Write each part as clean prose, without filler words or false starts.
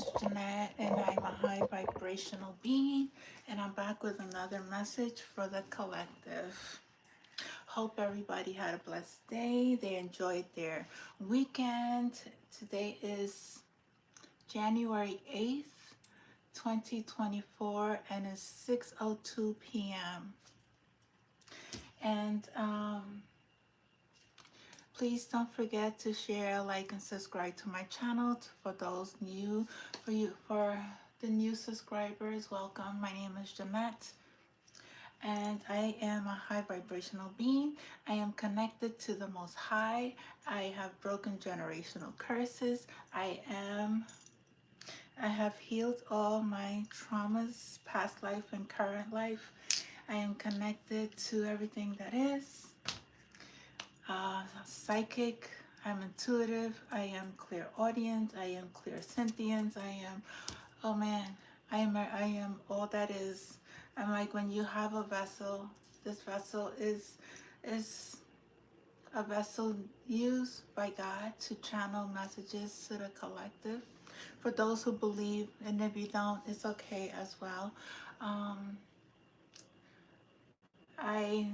is Jeanette, and I'm a high vibrational being, and I'm back with another message for the collective. Hope everybody had a blessed day. They enjoyed their weekend. Today is January 8th, 2024, and it's 6:02 p.m. And please don't forget to share, like, and subscribe to my channel. For those new, for the new subscribers, welcome. My name is Jeanette, and I am a high vibrational being. I am connected to the Most High. I have broken generational curses. I have healed all my traumas, past life and current life. I am connected to everything that is. Psychic, I'm intuitive, I am clairaudient, I am clairsentience, I am, oh man, I am all that is. I'm like, when you have a vessel, this vessel is a vessel used by God to channel messages to the collective. For those who believe, and if you don't, it's okay as well. Um, I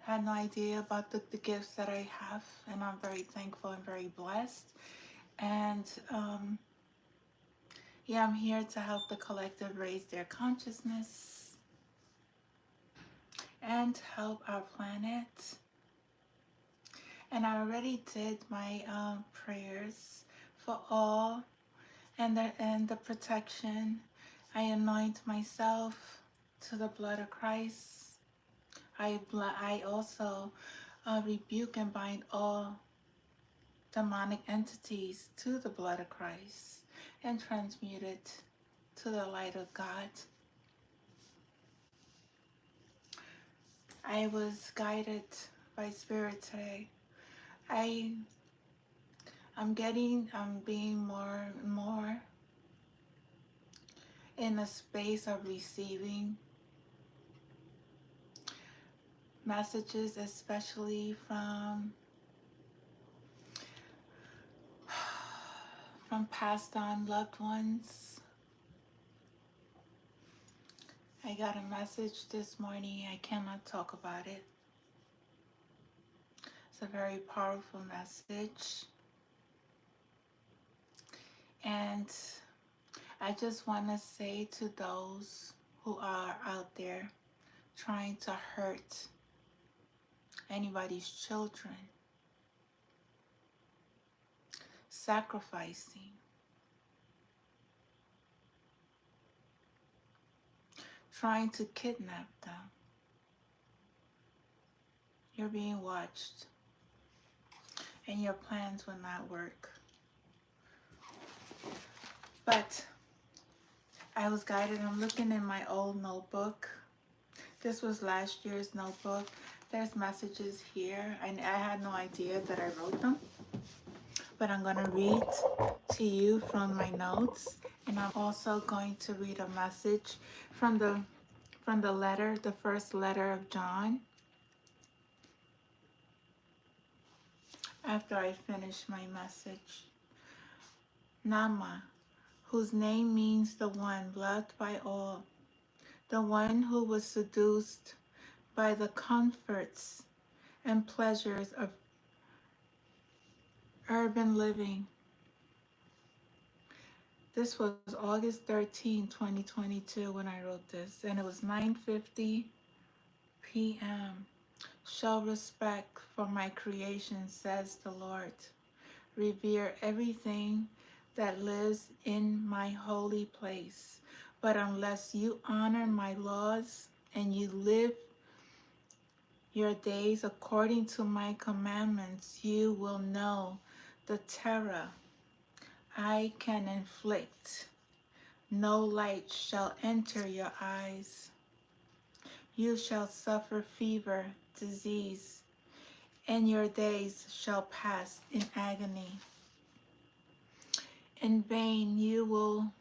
had no idea about the gifts that I have, and I'm very thankful and very blessed. And yeah, I'm here to help the collective raise their consciousness and help our planet. And I already did my prayers for all and the protection. I anoint myself to the blood of Christ. I also rebuke and bind all demonic entities to the blood of Christ and transmute it to the light of God. I was guided by Spirit today. I I'm being more and more in a space of receiving messages, especially from passed on loved ones. I got a message this morning. I cannot talk about it. It's a very powerful message. And I just want to say to those who are out there trying to hurt anybody's children, sacrificing, trying to kidnap them, you're being watched, and your plans will not work. But I was guided. I'm looking in my old notebook. This was last year's notebook. There's messages here, and I had no idea that I wrote them. But I'm going to read to you from my notes, and I'm also going to read a message from the letter, the first letter of John, after I finish my message. Nama, whose name means the one loved by all, the one who was seduced by the comforts and pleasures of urban living. This was August 13, 2022 when I wrote this, and it was 9:50 p.m. Show respect for my creation, says the Lord. Revere everything that lives in my holy place. But unless you honor my laws and you live your days according to my commandments, you will know the terror I can inflict. No light shall enter your eyes. You shall suffer fever, disease, and your days shall pass in agony. In vain you will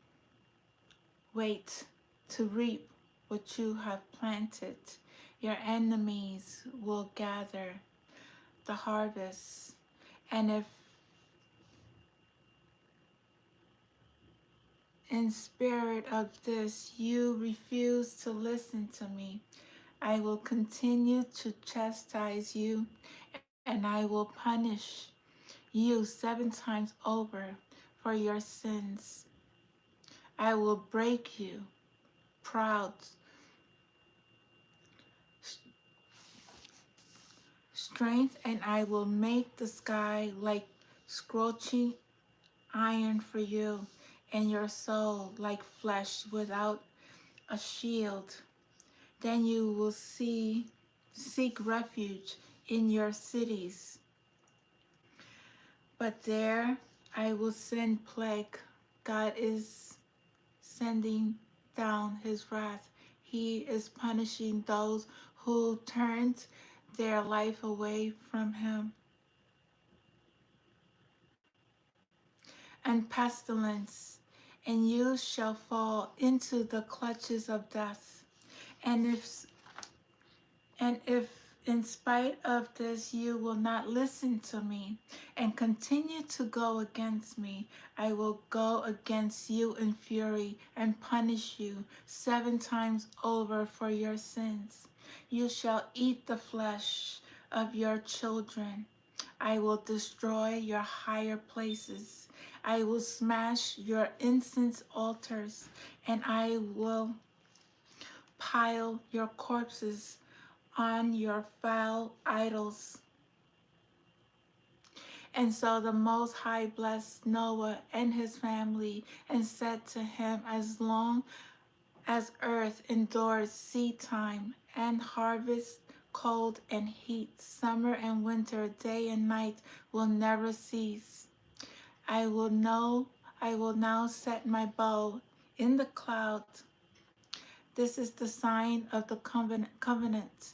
wait to reap what you have planted. Your enemies will gather the harvest, and if in spirit of this you refuse to listen to me, I will continue to chastise you, and I will punish you 7 times over for your sins. I will break you, proud strength, and I will make the sky like scorching iron for you, and your soul like flesh without a shield. Then you will seek refuge in your cities. But there I will send plague. God is sending down his wrath. He is punishing those who turned their life away from him. And pestilence, and you shall fall into the clutches of death. And if in spite of this you will not listen to me and continue to go against me, I will go against you in fury and punish you 7 times over for your sins. You shall eat the flesh of your children. I will destroy your higher places. I will smash your incense altars, and I will pile your corpses on your foul idols. And so the Most High blessed Noah and his family and said to him, as long as earth endures seed time and harvest, cold and heat, summer and winter, day and night will never cease. I will now set my bow in the cloud. This is the sign of the covenant.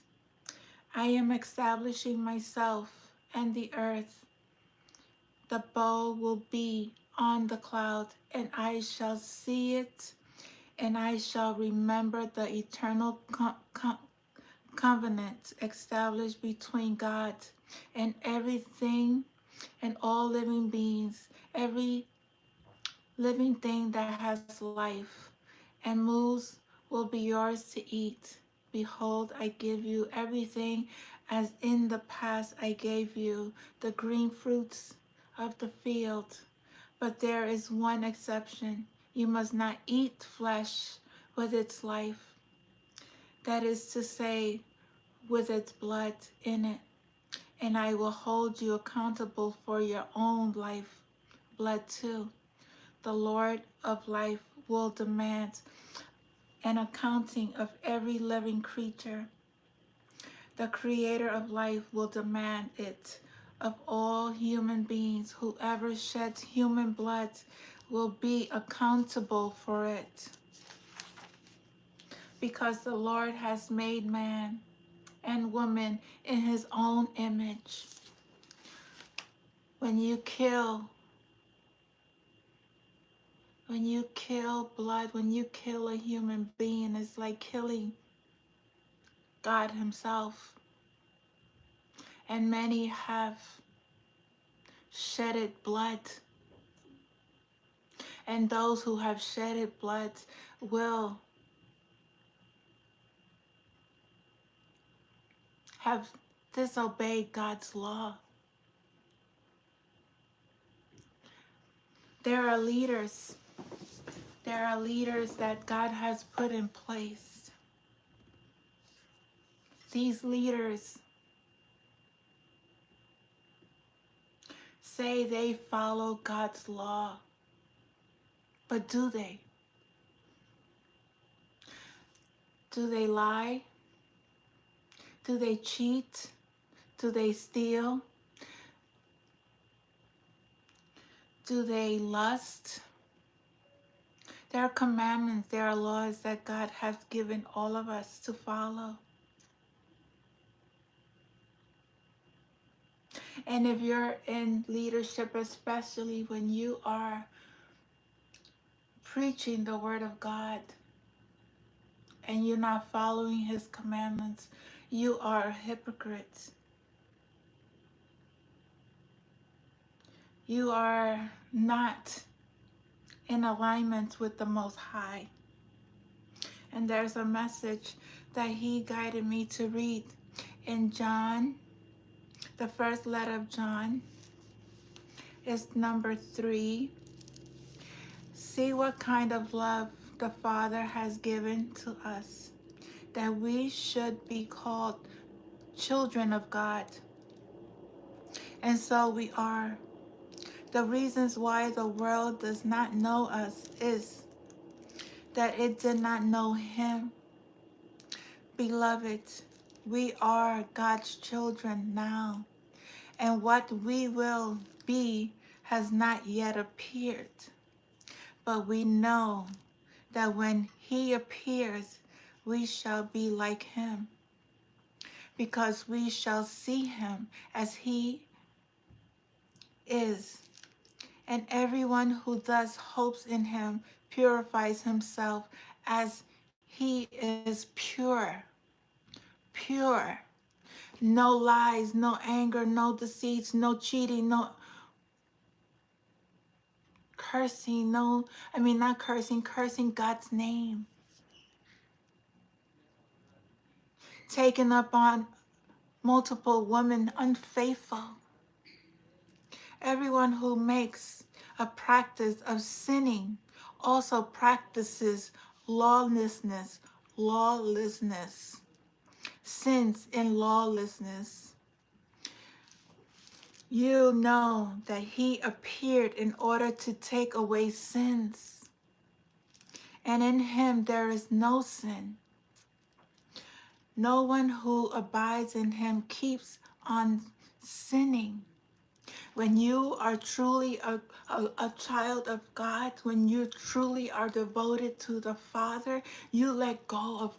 I am establishing myself and the earth. The bow will be on the cloud, and I shall see it, and I shall remember the eternal covenant established between God and everything and all living beings, every living thing that has life and moves will be yours to eat. Behold, I give you everything as in the past I gave you the green fruits of the field. But there is one exception. You must not eat flesh with its life, that is to say, with its blood in it. And I will hold you accountable for your own life, blood too. The Lord of life will demand an accounting of every living creature. The Creator of life will demand it of all human beings. Whoever sheds human blood will be accountable for it, because the Lord has made man and woman in his own image. When you kill blood, when you kill a human being, it's like killing God himself. And many have shedded blood. And those who have shedded blood will have disobeyed God's law. There are leaders. There are leaders that God has put in place. These leaders say they follow God's law, but do they? Do they lie? Do they cheat? Do they steal? Do they lust? There are commandments, there are laws that God has given all of us to follow. And if you're in leadership, especially when you are preaching the word of God and you're not following his commandments, you are a hypocrite. You are not in alignment with the Most High. And there's a message that He guided me to read in John. The first letter of John is number 3. See what kind of love the Father has given to us, that we should be called children of God. And so we are. The reasons why the world does not know us is that it did not know Him. Beloved, we are God's children now, and what we will be has not yet appeared. But we know that when He appears, we shall be like Him, because we shall see Him as He is. And everyone who thus hopes in Him purifies himself as He is pure. Pure. No lies, no anger, no deceits, no cheating, no cursing, not cursing, cursing God's name. Taking up on multiple women, unfaithful. Everyone who makes a practice of sinning also practices lawlessness, sins in lawlessness. You know that He appeared in order to take away sins, and in Him there is no sin. No one who abides in Him keeps on sinning. When you are truly a child of God, when you truly are devoted to the Father, you let go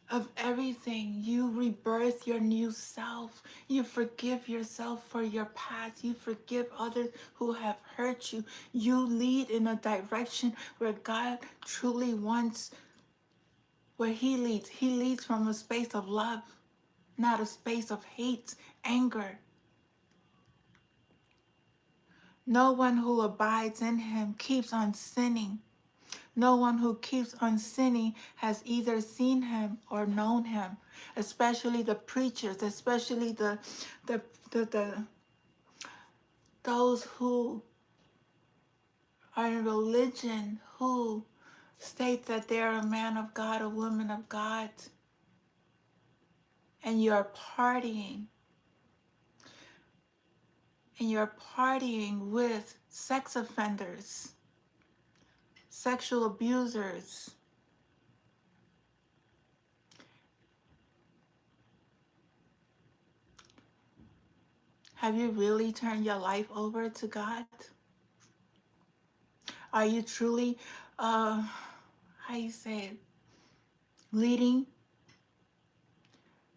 of everything. You rebirth your new self. You forgive yourself for your past. You forgive others who have hurt you. You lead in a direction where God truly wants, where He leads. He leads from a space of love, not a space of hate, anger. No one who abides in Him keeps on sinning. No one who keeps on sinning has either seen Him or known Him, especially the preachers, especially those who are in religion, who state that they're a man of God, a woman of God, and you're partying with sex offenders, sexual abusers. Have you really turned your life over to God? Are you truly, how you say it, leading?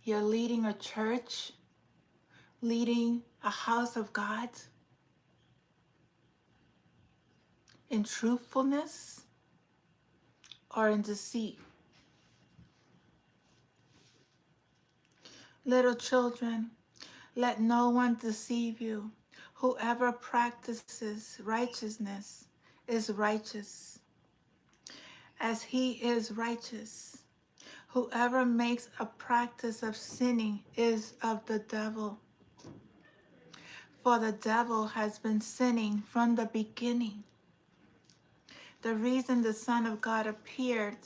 You're leading a church, leading a house of God in truthfulness or in deceit? Little children, let no one deceive you. Whoever practices righteousness is righteous, as He is righteous. Whoever makes a practice of sinning is of the devil, for the devil has been sinning from the beginning. The reason the Son of God appeared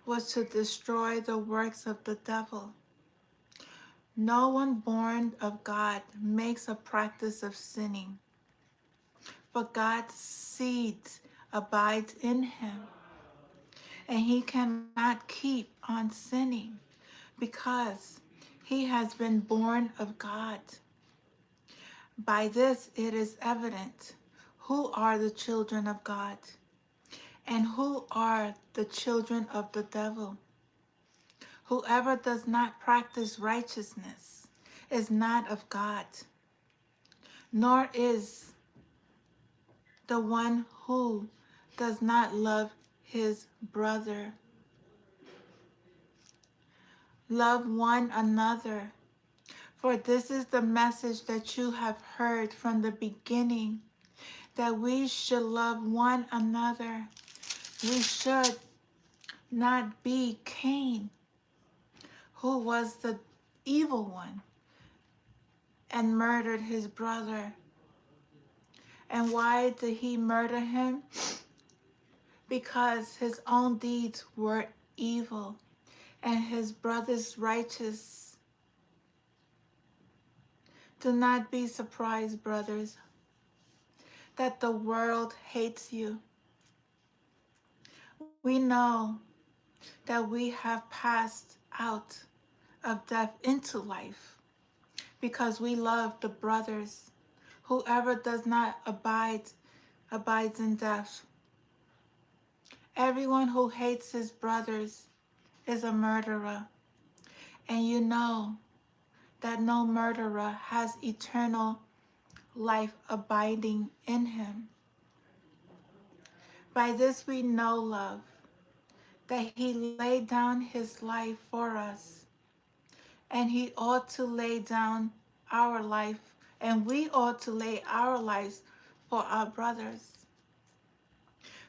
was to destroy the works of the devil. No one born of God makes a practice of sinning, for God's seed abides in him, and he cannot keep on sinning because he has been born of God. By this it is evident who are the children of God and who are the children of the devil. Whoever does not practice righteousness is not of God, nor is the one who does not love his brother. Love one another, for this is the message that you have heard from the beginning, that we should love one another. We should not be Cain, who was the evil one and murdered his brother. And why did he murder him? Because his own deeds were evil and his brother's righteous. Do not be surprised, brothers, that the world hates you. We know that we have passed out of death into life because we love the brothers. Whoever does not abides in death. Everyone who hates his brothers is a murderer. And you know that no murderer has eternal life abiding in him. By this we know love, that he laid down his life for us, and he ought to lay down our life, and we ought to lay our lives for our brothers.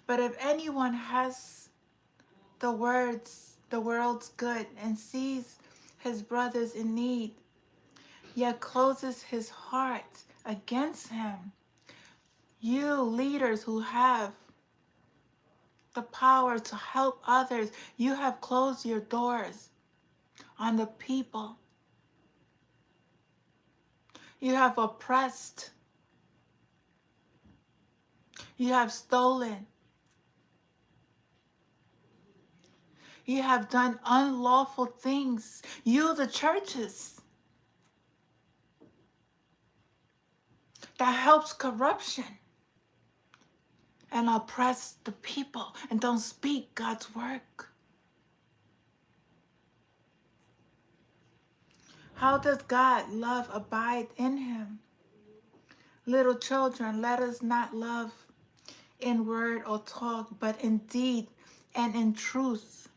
But if anyone has the world's good, and sees his brothers in need, yet closes his heart against him, you leaders who have the power to help others, you have closed your doors on the people. You have oppressed. You have stolen. You have done unlawful things. You, the churches, that helps corruption and oppress the people and don't speak God's work. How does God love abide in him? Little children, let us not love in word or talk, but in deed and in truth.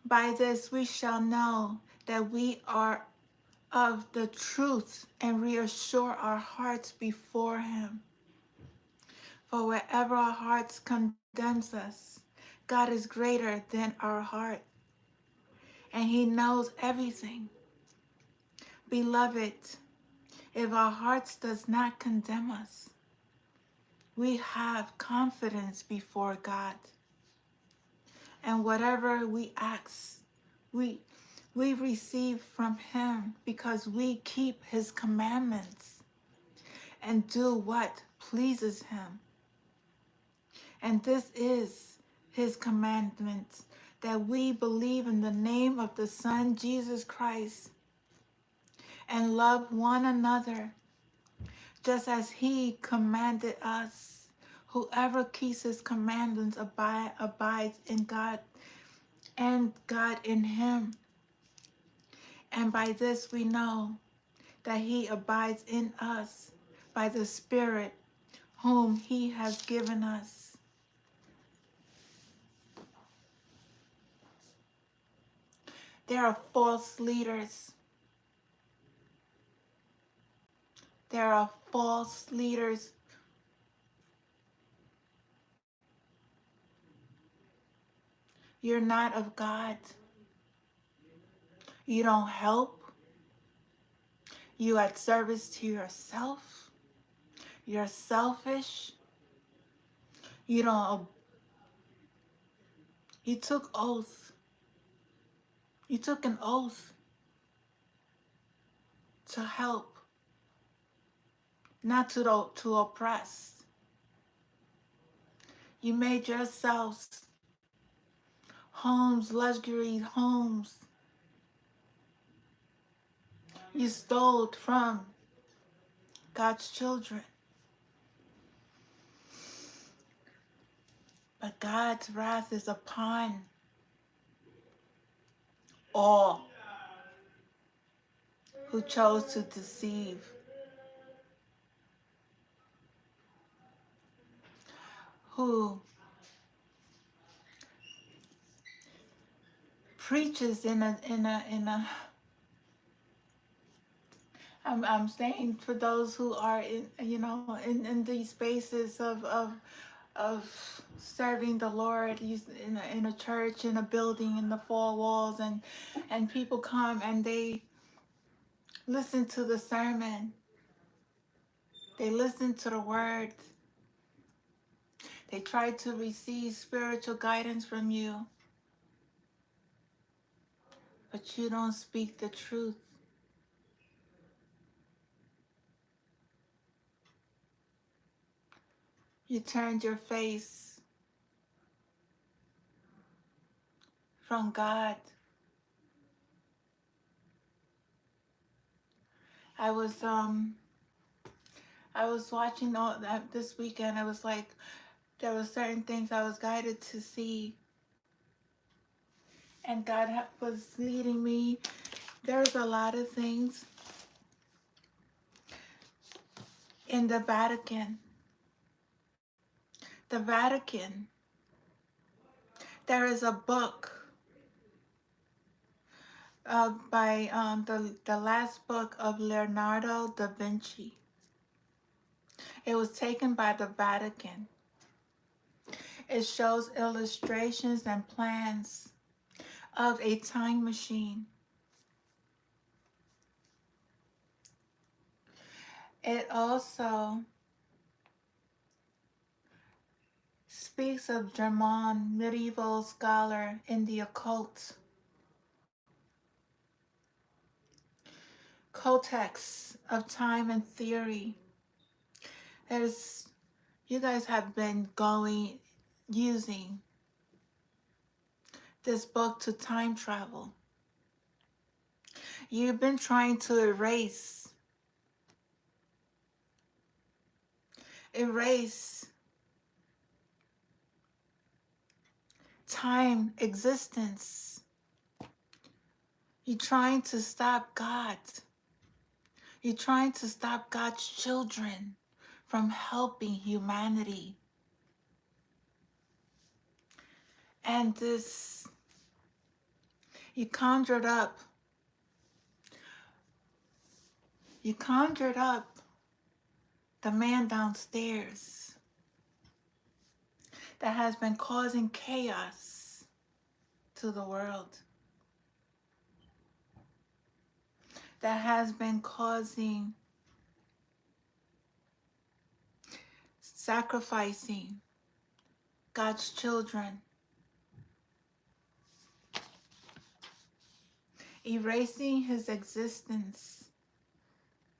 By this we shall know that we are of the truth and reassure our hearts before him. For wherever our hearts condemns us, God is greater than our heart, and he knows everything. Beloved, if our hearts does not condemn us, we have confidence before God. And whatever we ask, we receive from him because we keep his commandments and do what pleases him. And this is his commandment, that we believe in the name of the Son, Jesus Christ, and love one another, just as he commanded us. Whoever keeps his commandments abides in God, and God in him. And by this we know that he abides in us by the Spirit whom he has given us. There are false leaders. There are false leaders. You're not of God. You don't help. You at service to yourself. You're selfish. You don't. You took oath. You took an oath to help, not to oppress. You made yourselves homes, luxury homes. You stole from God's children. But God's wrath is upon all who chose to deceive, who preaches in a I'm saying for those who are in, in these spaces of serving the Lord, in a church, in a building, in the four walls, and people come and they listen to the sermon, they listen to the word, they try to receive spiritual guidance from you, but you don't speak the truth. You turned your face from God. I was watching all that this weekend. It was like there were certain things I was guided to see, and God was leading me. There's a lot of things in the Vatican. The Vatican. There is a book by the last book of Leonardo da Vinci. It was taken by the Vatican. It shows illustrations and plans of a time machine. It also speaks of German medieval scholar in the occult. Codex of time and theory. There's, you guys have been using this book to time travel. You've been trying to erase time existence. You're trying to stop God. You're trying to stop God's children from helping humanity. And this, you conjured up the man downstairs that has been causing chaos to the world, that has been causing sacrificing God's children, erasing his existence.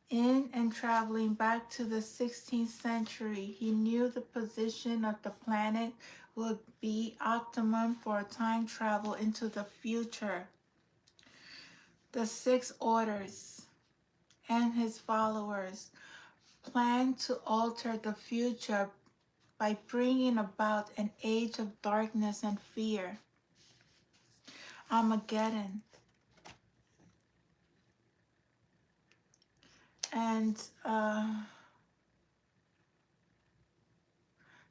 In and traveling back to the 16th century, he knew the position of the planet would be optimum for time travel into the future. The Six Orders and his followers planned to alter the future by bringing about an age of darkness and fear. Armageddon. And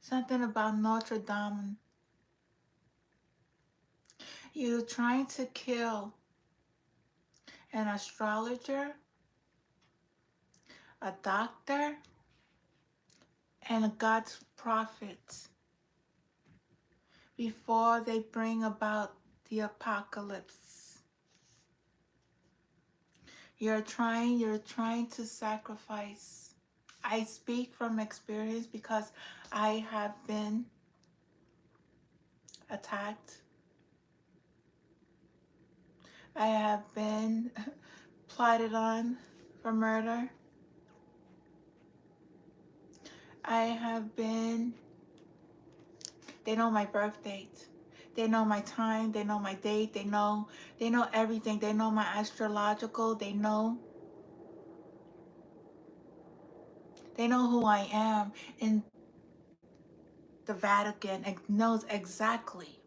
something about Notre Dame. You're trying to kill an astrologer, a doctor, and a God's prophet before they bring about the apocalypse. You're trying to sacrifice. I speak from experience because I have been attacked. I have been plotted on for murder. I have been, they know my birth date. They know my time, they know my date, they know everything. They know my astrological, they know who I am in the Vatican and knows exactly.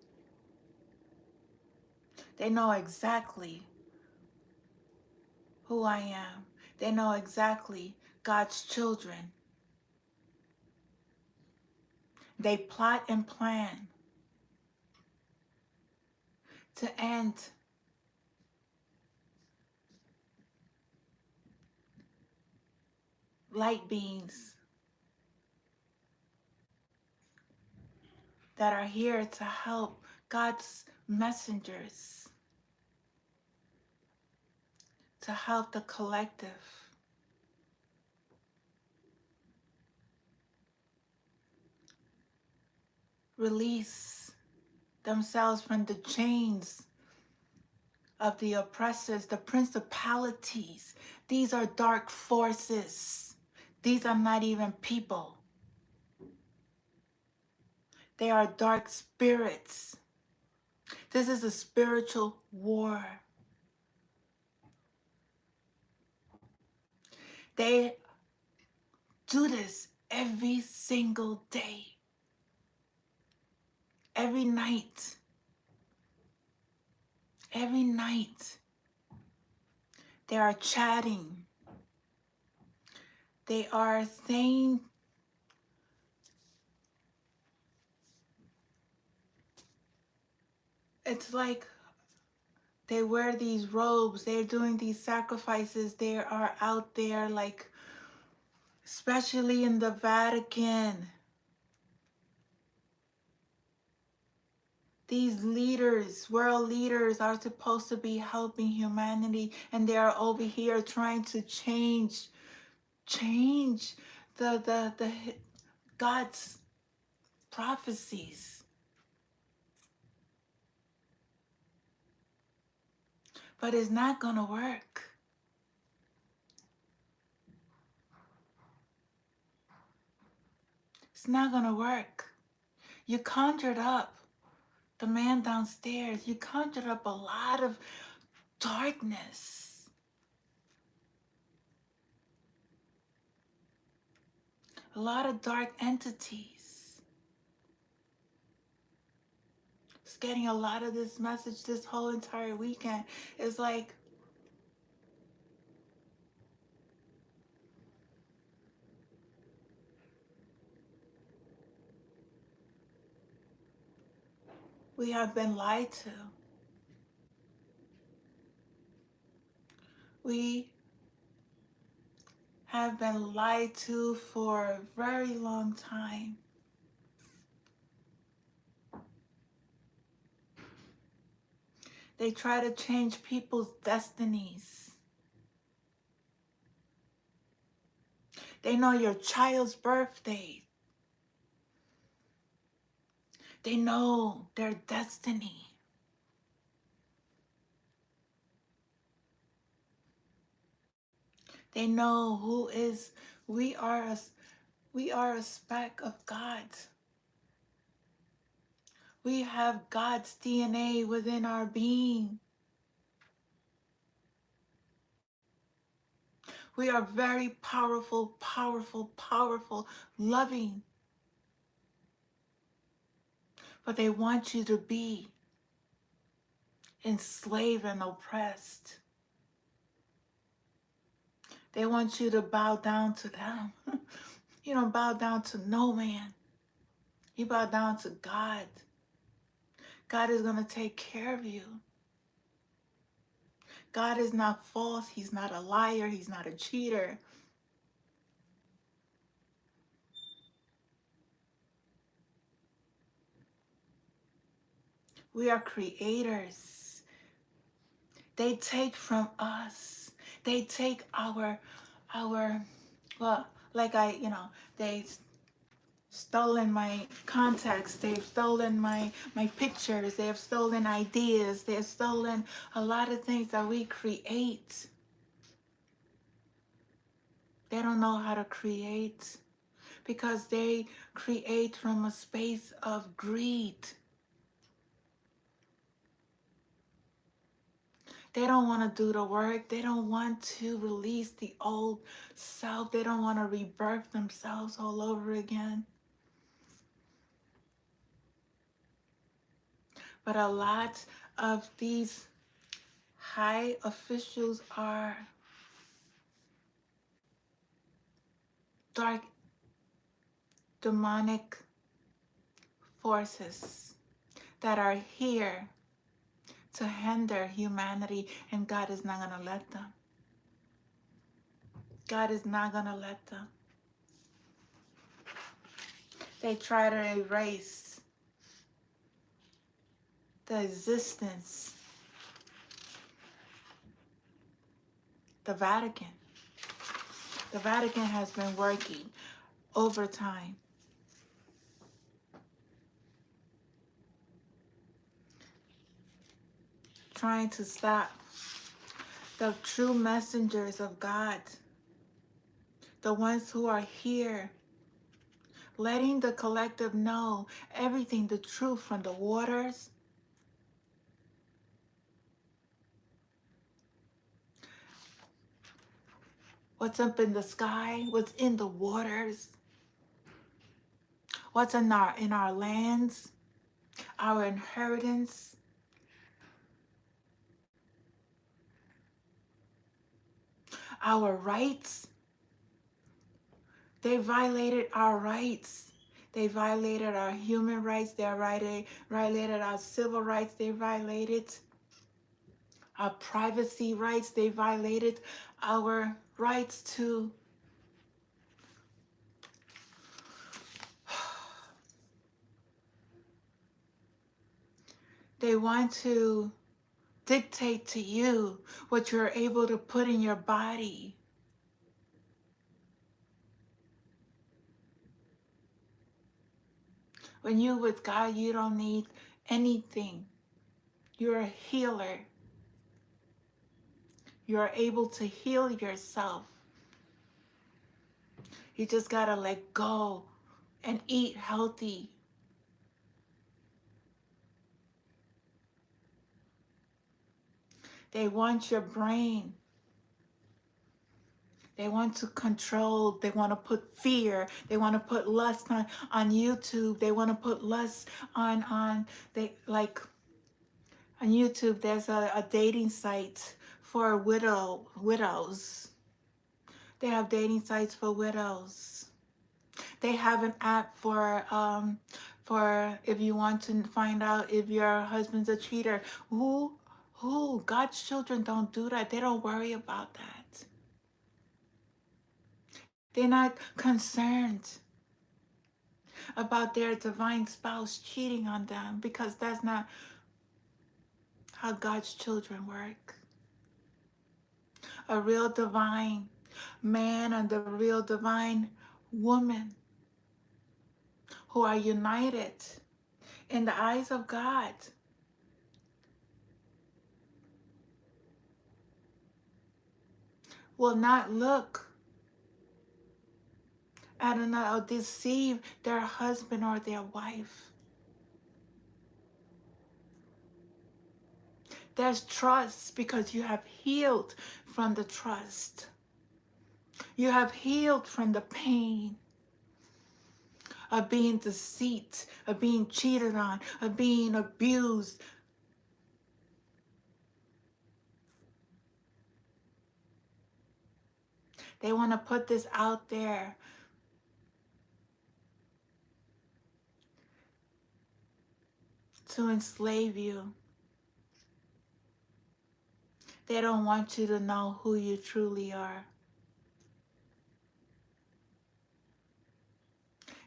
They know exactly who I am. They know exactly God's children. They plot and plan to end light beings that are here to help, God's messengers to help the collective release themselves from the chains of the oppressors, the principalities. These are dark forces. These are not even people. They are dark spirits. This is a spiritual war. They do this every single day, every night. Every night. They are chatting. They are saying, it's like they wear these robes, they're doing these sacrifices, they are out there, like, especially in the Vatican. These leaders, world leaders, are supposed to be helping humanity, and they are over here trying to change the God's prophecies. But it's not gonna work. It's not gonna work. You conjured up the man downstairs. You conjured up a lot of darkness, a lot of dark entities. It's getting a lot of this message this whole entire weekend. It's like, we have been lied to. We have been lied to for a very long time. They try to change people's destinies. They know your child's birthday. They know their destiny. They know who is, we are a speck of God. We have God's DNA within our being. We are very powerful, powerful, powerful, loving. But they want you to be enslaved and oppressed. They want you to bow down to them. You don't bow down to no man. You bow down to God. God is going to take care of you. God is not false. He's not a liar. He's not a cheater. We are creators. They take from us. They take our, well, like they've stolen my contacts. They've stolen my pictures. They have stolen ideas. They have stolen a lot of things that we create. They don't know how to create because they create from a space of greed. They don't want to do the work. They don't want to release the old self. They don't want to rebirth themselves all over again. But a lot of these high officials are dark, demonic forces that are here to hinder humanity, and God is not going to let them. God is not going to let them. They try to erase the existence, the Vatican. The Vatican has been working overtime, trying to stop the true messengers of God, the ones who are here, letting the collective know everything, the truth from the waters, what's up in the sky, what's in the waters, what's in our lands, our inheritance, our rights. They violated our rights. They violated our human rights. They violated our civil rights. They violated our privacy rights. They violated our rights to they want to dictate to you what you're able to put in your body. When you with God, you don't need anything. You're a healer. You're able to heal yourself. You just gotta let go and eat healthy. They want your brain. They want to control. They want to put fear. They want to put lust on YouTube. They want to put lust on they like on YouTube. There's a dating site for widows. They have dating sites for widows. They have an app for if you want to find out if your husband's a cheater. Who? God's children don't do that. They don't worry about that. They're not concerned about their divine spouse cheating on them because that's not how God's children work. A real divine man and the real divine woman who are united in the eyes of God will not look at another or deceive their husband or their wife. There's trust because you have healed from the trust. You have healed from the pain of being deceived, of being cheated on, of being abused. They want to put this out there to enslave you. They don't want you to know who you truly are.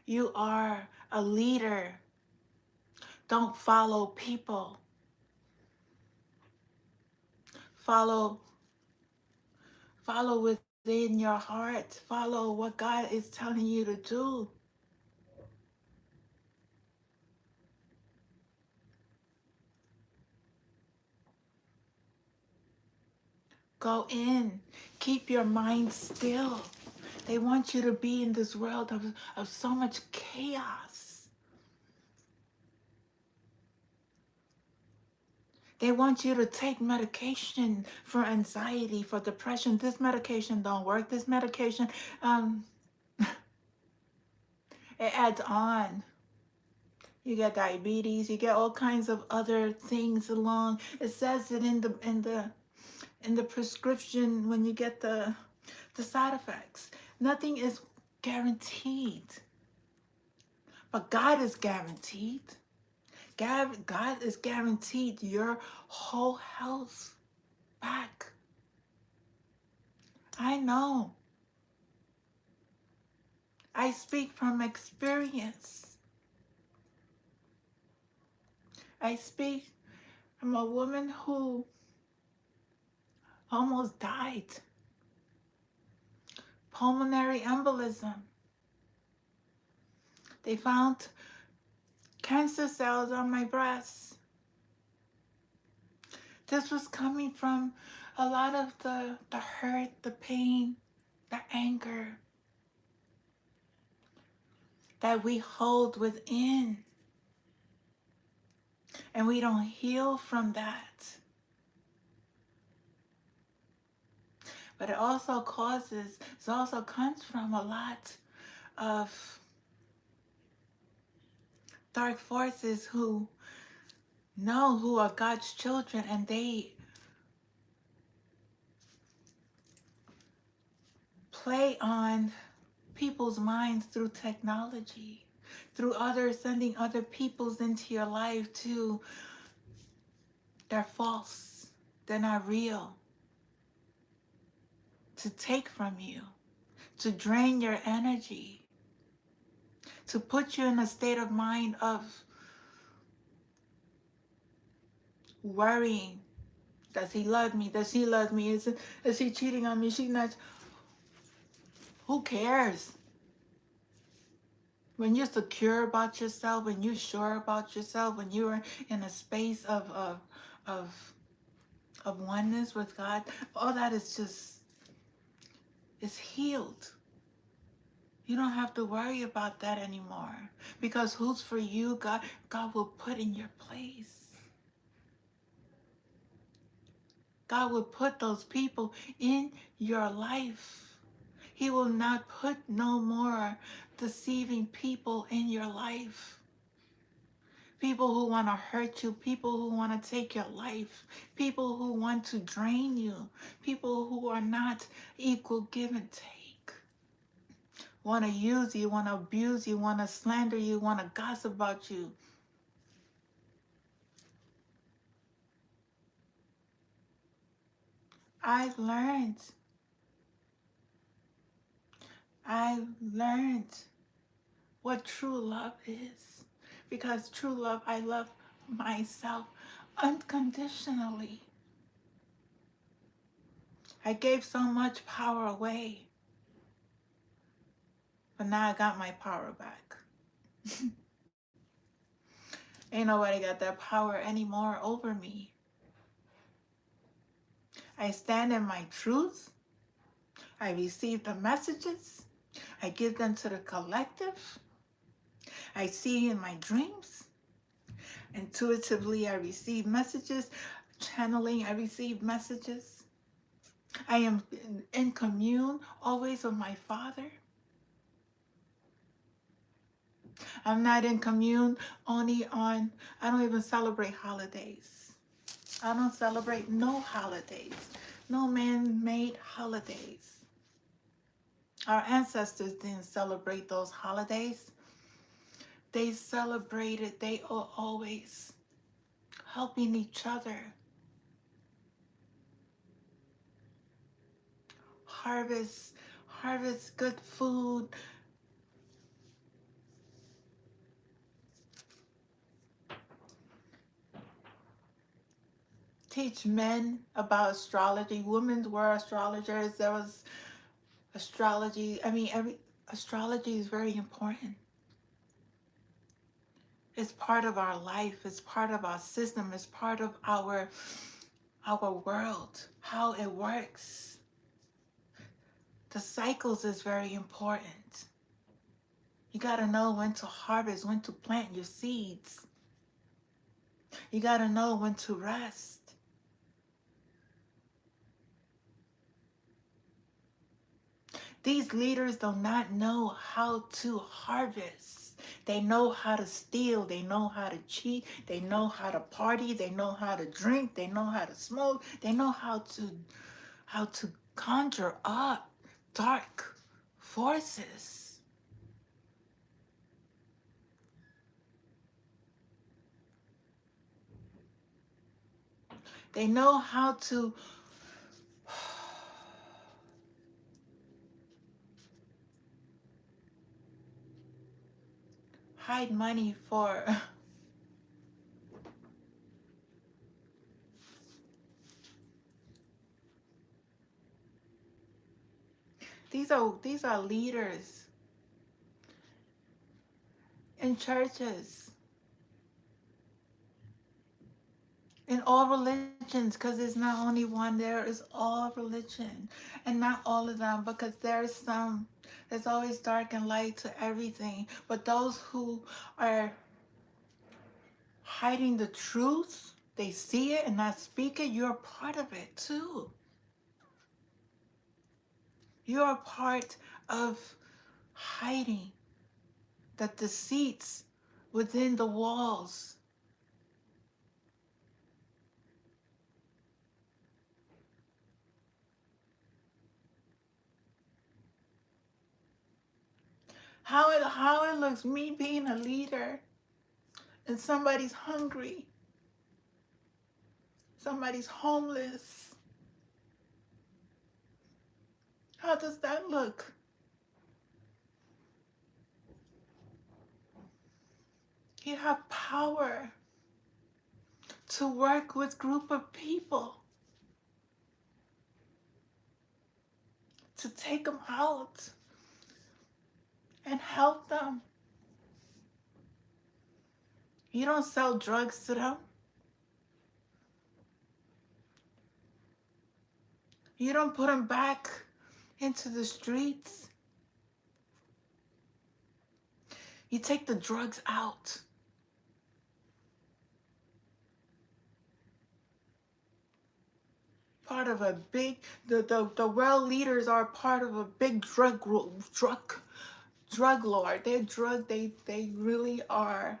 You are a leader. Don't follow people. Follow within your heart. Follow what God is telling you to do. Go in. Keep your mind still. They want you to be in this world of so much chaos. They want you to take medication for anxiety, for depression. This medication don't work. This medication, it adds on. You get diabetes. You get all kinds of other things along. It says it in the prescription when you get the side effects. Nothing is guaranteed, but God is guaranteed. God is guaranteed your whole health back. I know I speak from experience. I speak from a woman who almost died. Pulmonary embolism. They found cancer cells on my breast. This was coming from a lot of the hurt, the pain, the anger that we hold within. And we don't heal from that. But it also comes from a lot of dark forces who know who are God's children, and they play on people's minds through technology, through others, sending other peoples into your life to, they're false, they're not real, to take from you, to drain your energy, to put you in a state of mind of worrying. Does he love me? Does she love me? Is he cheating on me? She's not. Who cares? When you're secure about yourself, when you're sure about yourself, when you're in a space of oneness with God, all that is just, is healed. You don't have to worry about that anymore, because who's for you, God will put in your place. God will put those people in your life. He will not put no more deceiving people in your life. People who want to hurt you, people who want to take your life, people who want to drain you, people who are not equal give and take. Want to use you, want to abuse you, want to slander you, want to gossip about you. I've learned what true love is. Because true love, I love myself unconditionally. I gave so much power away, but now I got my power back. Ain't nobody got that power anymore over me. I stand in my truth. I receive the messages. I give them to the collective. I see in my dreams. Intuitively, I receive messages. Channeling, I receive messages. I am in commune always with my Father. I'm not in commune only on, I don't even celebrate holidays. I don't celebrate no holidays, no man-made holidays. Our ancestors didn't celebrate those holidays. They celebrated, they are always helping each other. Harvest good food. Teach men about astrology. Women were astrologers. There was astrology. Astrology is very important. It's part of our life. It's part of our system. It's part of our world, how it works. The cycles is very important. You got to know when to harvest, when to plant your seeds. You got to know when to rest. These leaders do not know how to harvest. They know how to steal. They know how to cheat. They know how to party. They know how to drink. They know how to smoke. They know how to conjure up dark forces. They know how to hide money for these are leaders in churches, in all religions, because there's not only one, there is all religion, and not all of them, because there's always dark and light to everything. But those who are hiding the truth, they see it and not speak it, you're a part of it too. You're a part of hiding the deceits within the walls. How it looks, me being a leader, and somebody's hungry, somebody's homeless. How does that look? You have power to work with group of people, to take them out and help them. You don't sell drugs to them. You don't put them back into the streets. You take the drugs out. Part of a big, the world leaders are part of a big drug lord. They really are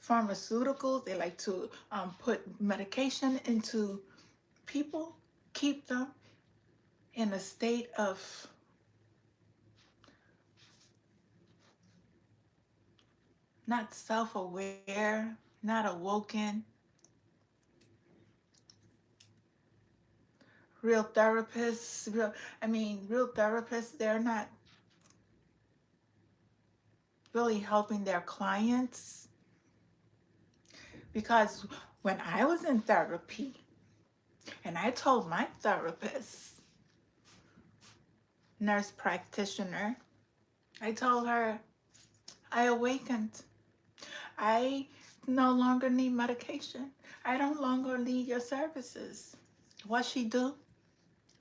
pharmaceuticals. They like to put medication into people, keep them in a state of not self-aware, not awoken. Real therapists, real therapists, they're not really helping their clients, because when I was in therapy and I told my therapist, nurse practitioner, I told her I awakened. I no longer need medication. I no longer need your services. What she do?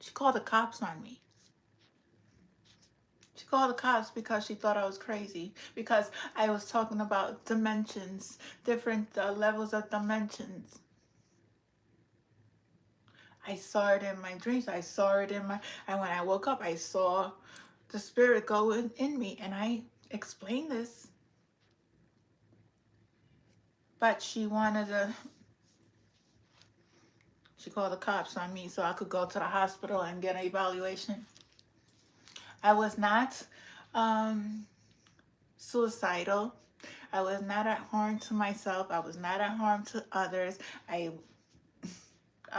She called the cops on me. She called the cops because she thought I was crazy, because I was talking about dimensions, different levels of dimensions. I saw it in my dreams. I saw it and when I woke up, I saw the spirit go in me. And I explained this, but she called the cops on me so I could go to the hospital and get an evaluation. I was not um, suicidal. I was not at harm to myself. I was not at harm to others. I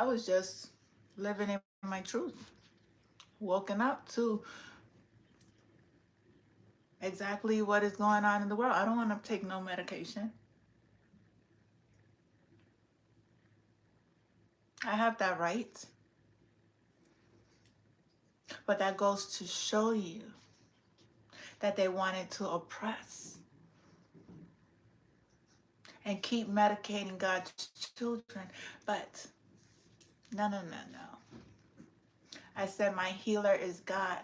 was just living in my truth, woken up to exactly what is going on in the world. I don't want to take no medication. I have that right. But that goes to show you that they wanted to oppress and keep medicating God's children. But no, no, no, no. I said my healer is God.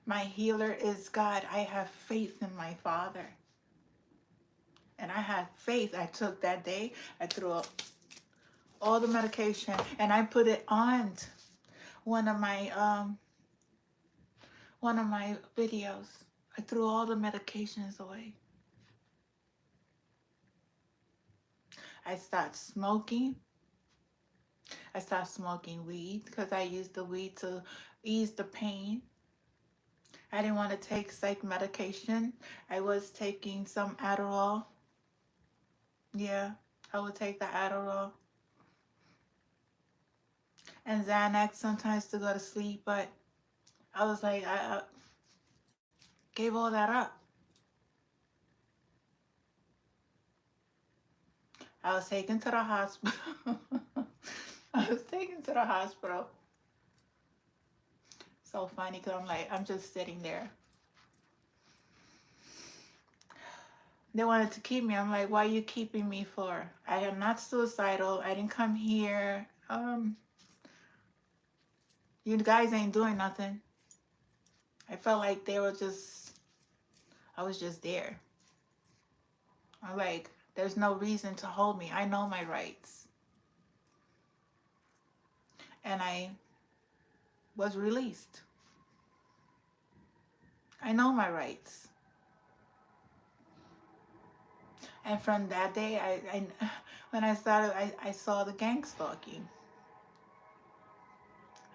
My healer is God. I have faith in my Father. And I had faith. I took that day, I threw up all the medication, and I put it on one of my videos. I threw all the medications away. I stopped smoking. I stopped smoking weed because I used the weed to ease the pain. I didn't want to take psych medication. I was taking some Adderall. Yeah, I would take the Adderall and Xanax sometimes to go to sleep, but I was like, Gave all that up. I was taken to the hospital. I was taken to the hospital. So funny because I'm like, I'm just sitting there. They wanted to keep me. I'm like, why are you keeping me for? I am not suicidal. I didn't come here. You guys ain't doing nothing. I felt like they were just, I was just there. I'm like, there's no reason to hold me. I know my rights. And I was released. I know my rights. And from that day, when I started, I saw the gang stalking.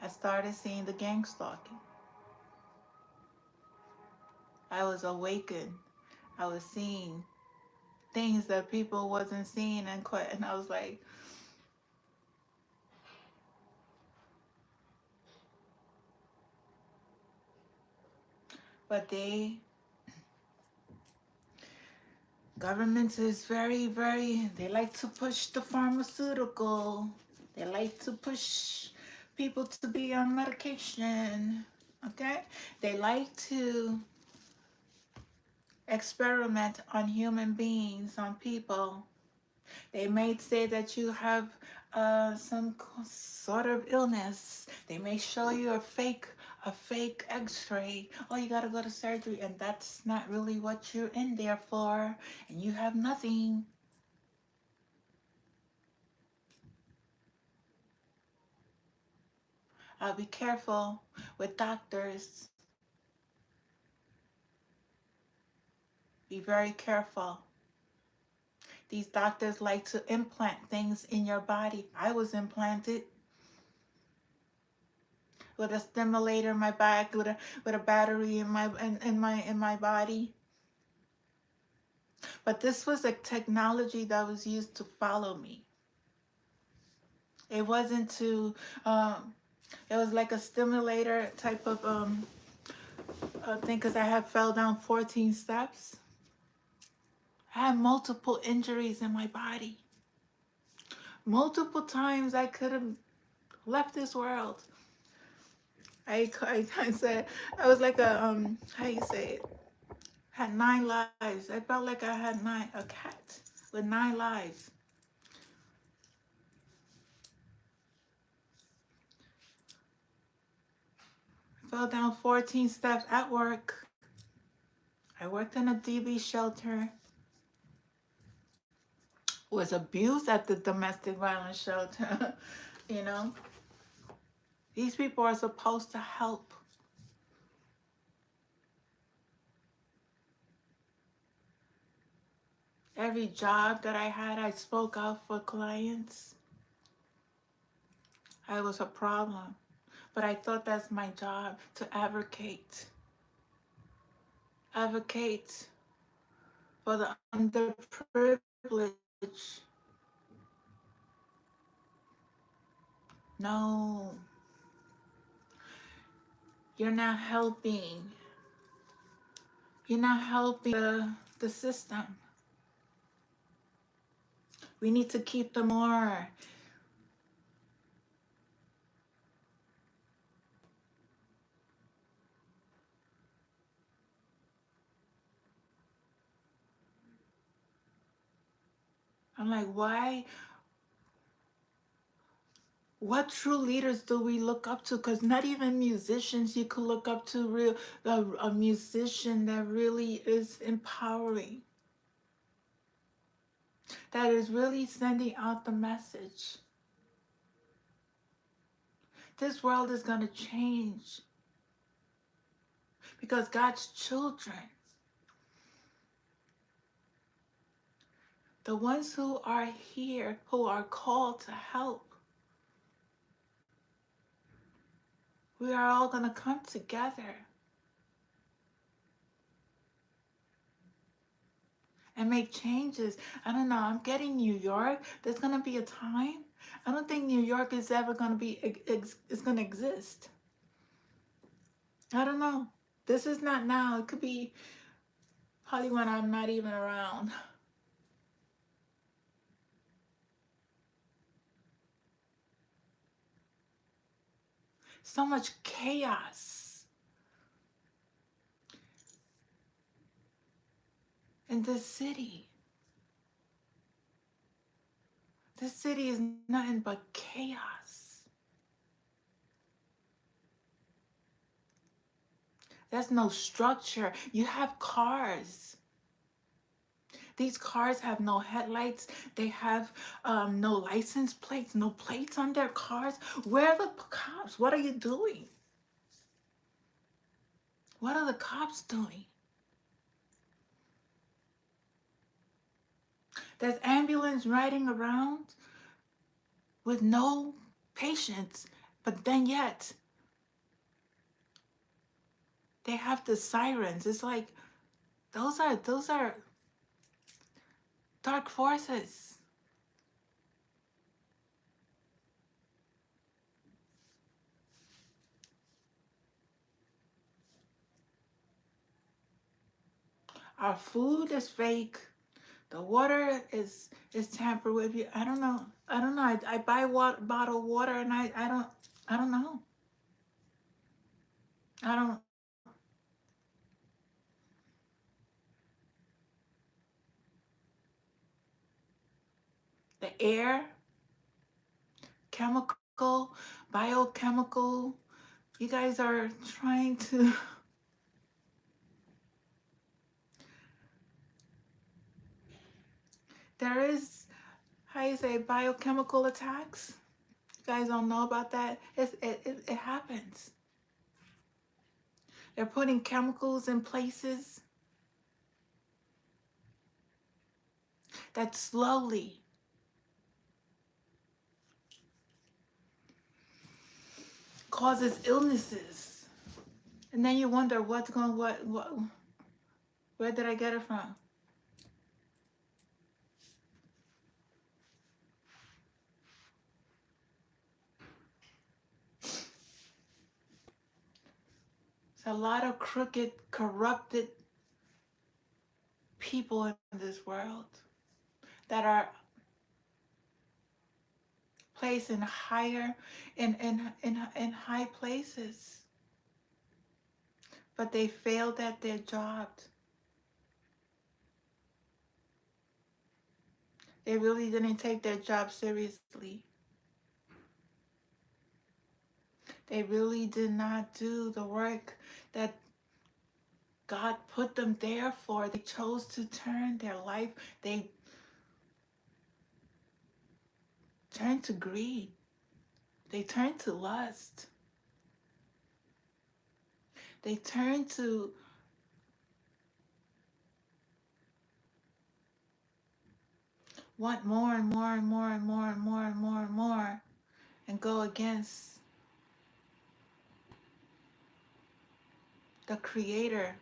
I started seeing the gang stalking. I was awakened. I was seeing things that people wasn't seeing, and I was like, but government is very, they like to push the pharmaceutical. They like to push people to be on medication. Okay? They like to experiment on human beings, on people. They may say that you have some sort of illness. They may show you a fake x-ray. Oh, you gotta go to surgery, and that's not really what you're in there for, and you have nothing. Be careful with doctors. Be very careful. These doctors like to implant things in your body. I was implanted with a stimulator in my back, with a battery in my body. But this was a technology that was used to follow me. It wasn't to. It was like a stimulator type of thing, because I had fell down 14 steps. I had multiple injuries in my body. Multiple times I could have left this world. I said I was like a how you say it, had 9 lives. I felt like I had a cat with 9 lives. I fell down 14 steps at work. I worked in a DV shelter. Was abused at the domestic violence shelter. you know, these people are supposed to help. Every job that I had, I spoke out for clients. I was a problem. But I thought that's my job, to advocate. Advocate for the underprivileged. No, you're not helping. You're not helping the system. We need to keep them more. I'm like, why? What true leaders do we look up to? Because not even musicians you could look up to. A musician that really is empowering, that is really sending out the message. This world is going to change because God's children, the ones who are here, who are called to help, we are all going to come together and make changes. I don't know. I'm getting New York. There's going to be a time. I don't think New York is ever going to be, it's going to exist. I don't know. This is not now. It could be probably when I'm not even around. So much chaos in this city. This city is nothing but chaos. There's no structure. You have cars. These cars have no headlights. They have no license plates, no plates on their cars. Where are the cops? What are you doing? What are the cops doing? There's ambulance riding around with no patients, but then yet they have the sirens. It's like those are dark forces. Our food is fake. The water is tampered with. You, I don't know. I don't know. I buy bottled water, and I don't know. I don't. The air, chemical, biochemical. You guys are trying to. There is, how you say, biochemical attacks. You guys don't know about that. It happens. They're putting chemicals in places that slowly causes illnesses, and then you wonder what's going, what, where did I get it from? It's a lot of crooked, corrupted people in this world that are placed in higher, in high places, but they failed at their jobs. They really didn't take their job seriously. They really did not do the work that God put them there for. They chose to turn their life. They turned to greed. They turned to lust. They turned to want more and more and more and more and more and more and more, and go against the Creator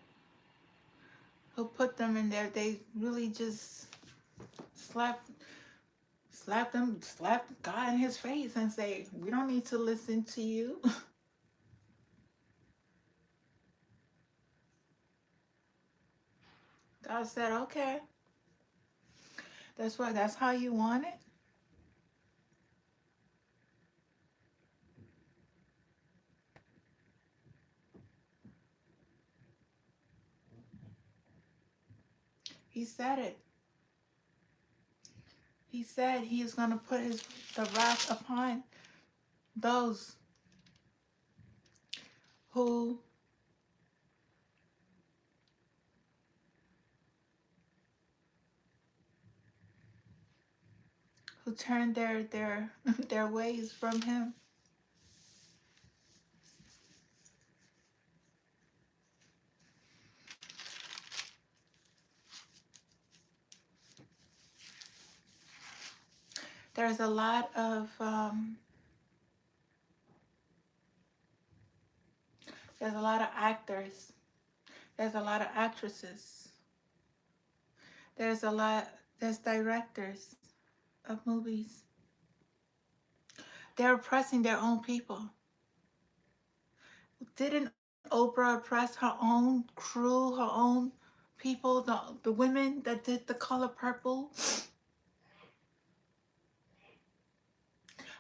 who put them in there. They really just slapped slap God in his face and say, we don't need to listen to you. God said, okay, that's how you want it. He said it. He said he is going to put the wrath upon those who turn their their ways from him. There's a lot of there's a lot of actors. There's a lot of actresses. There's a lot. There's directors of movies. They're oppressing their own people. Didn't Oprah oppressed her own crew, her own people, the women that did The Color Purple.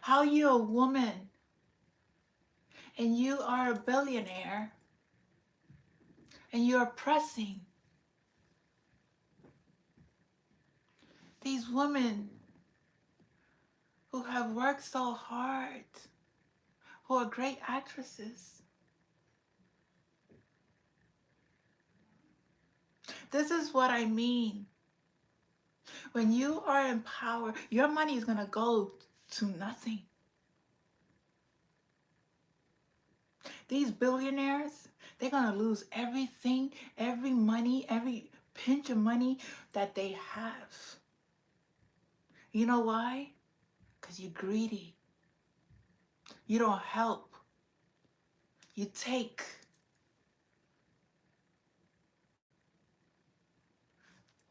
How you a woman and you are a billionaire and you're oppressing these women who have worked so hard, who are great actresses. This is what I mean. When you are in power, your money is going to go to nothing. These billionaires, they're going to lose everything, every money, every pinch of money that they have. You know why? Because you're greedy. You don't help. You take.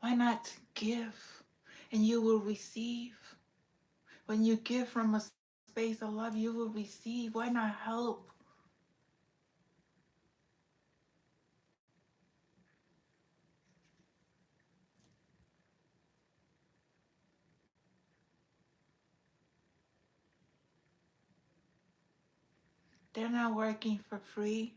Why not give? And you will receive. When you give from a space of love, you will receive. Why not help? They're not working for free.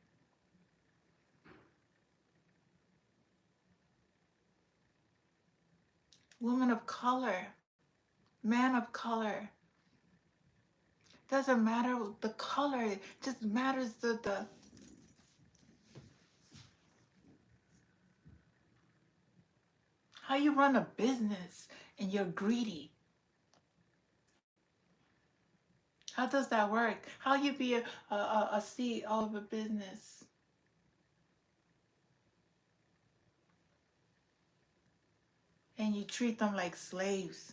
Women of color, man of color. Doesn't matter the color, it just matters the how you run a business and you're greedy. How does that work? How you be a CEO of a business and you treat them like slaves?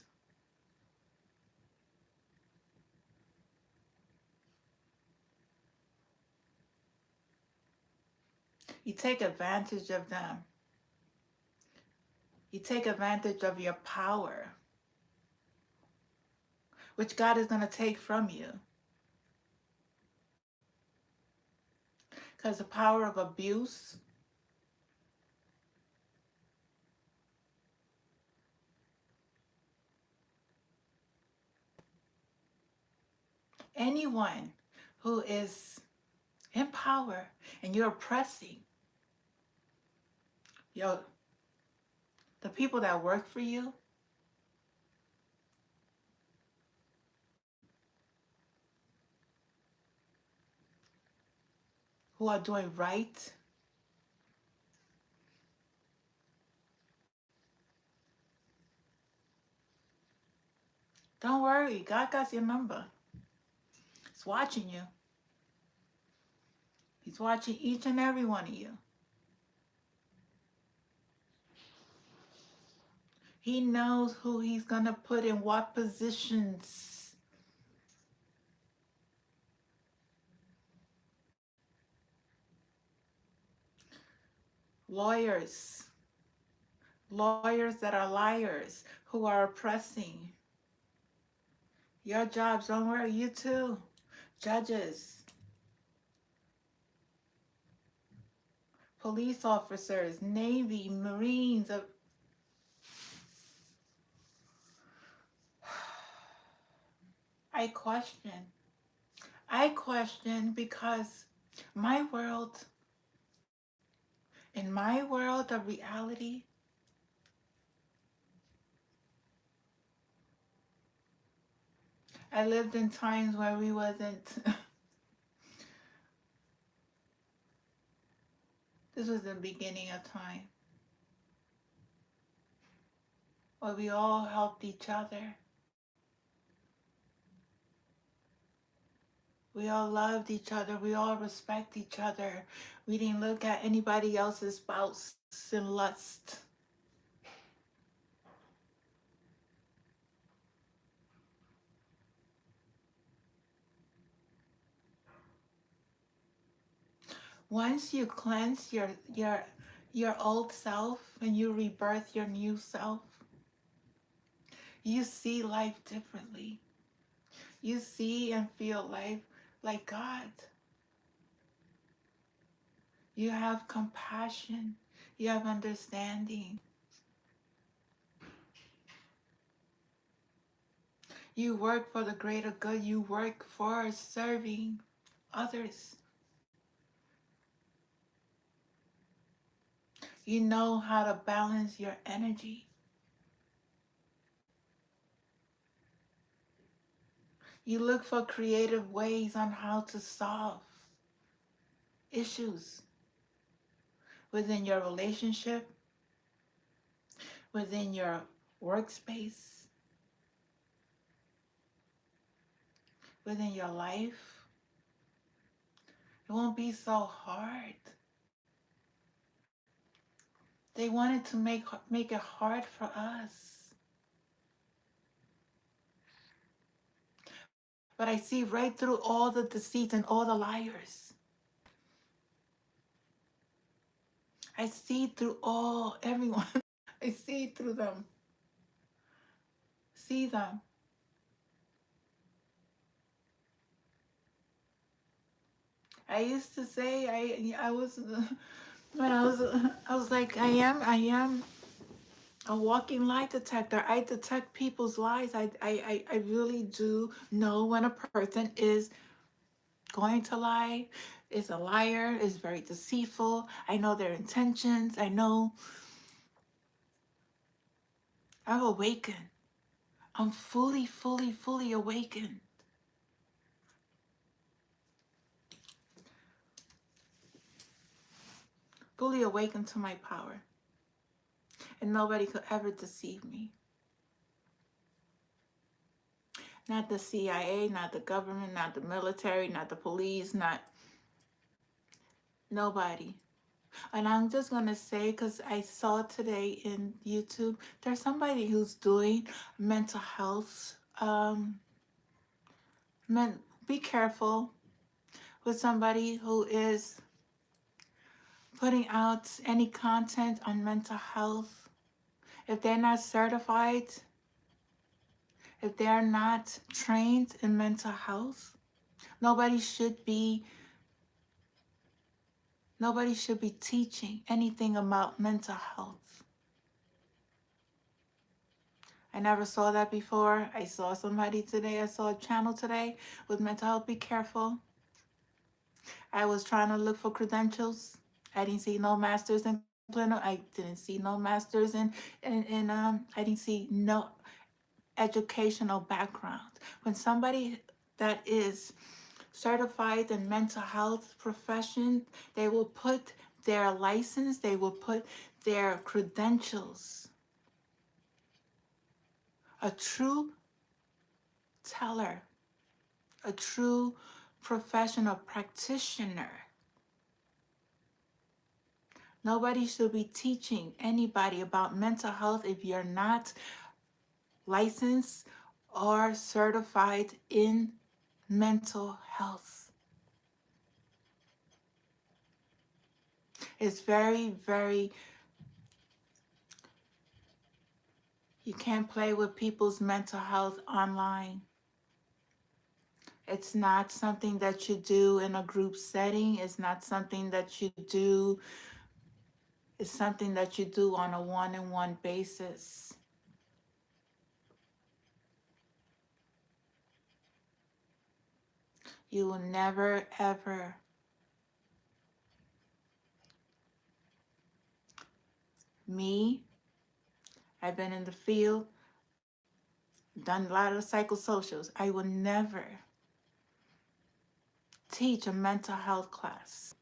You take advantage of them. You take advantage of your power, which God is going to take from you. Because the power of abuse, anyone who is in power and you're oppressing your the people that work for you, who are doing right, don't worry. God got your number. He's watching you. He's watching each and every one of you. He knows who he's going to put in what positions. Lawyers. Lawyers that are liars, who are oppressing. Your jobs, don't worry, you too. Judges, police officers, Navy, Marines. I question. I question because my world, in my world of reality, I lived in times where we wasn't. This was the beginning of time where we all helped each other. We all loved each other. We all respect each other. We didn't look at anybody else's spouse in lust. Once you cleanse your old self and you rebirth your new self, you see life differently. You see and feel life like God. You have compassion. You have understanding. You work for the greater good. You work for serving others. You know how to balance your energy. You look for creative ways on how to solve issues within your relationship, within your workspace, within your life. It won't be so hard. They wanted to make it hard for us. But I see right through all the deceits and all the liars. I see through everyone. I see through them. See them. I used to say I was when I was like I am a walking lie detector. I detect people's lies. I really do know when a person is going to lie, is a liar, is very deceitful. I know their intentions. I know. I'm awakened. I'm fully awakened. Fully awakened to my power. And nobody could ever deceive me. Not the CIA, not the government, not the military, not the police, not nobody. And I'm just going to say, because I saw today in YouTube, there's somebody who's doing mental health. Be careful with somebody who is putting out any content on mental health. If they're not certified, if they're not trained in mental health, nobody should be teaching anything about mental health. I never saw that before. I saw somebody today. I saw a channel today with mental health. Be careful. I was trying to look for credentials. I didn't see no masters in clinical. I didn't see no masters in I didn't see no educational background. When somebody that is certified in mental health profession, they will put their license, they will put their credentials. A true teller, a true professional practitioner. Nobody should be teaching anybody about mental health if you're not licensed or certified in mental health. It's very, you can't play with people's mental health online. It's not something that you do in a group setting. It's not something that you do. It's something that you do on a one-on-one basis. You will never, ever me, I've been in the field, done a lot of psychosocials. I will never teach a mental health class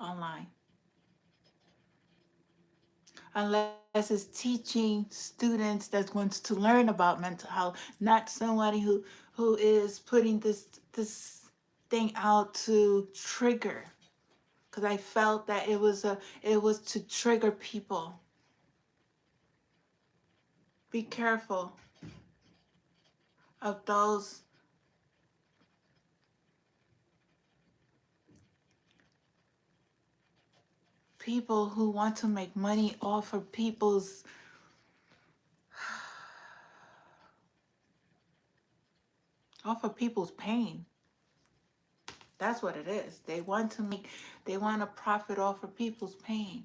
online unless it's teaching students that's going to learn about mental health, not somebody who is putting this thing out to trigger. Because I felt that it was to trigger people. Be careful of those people who want to make money off of people's pain. That's what it is. They want to profit off of people's pain.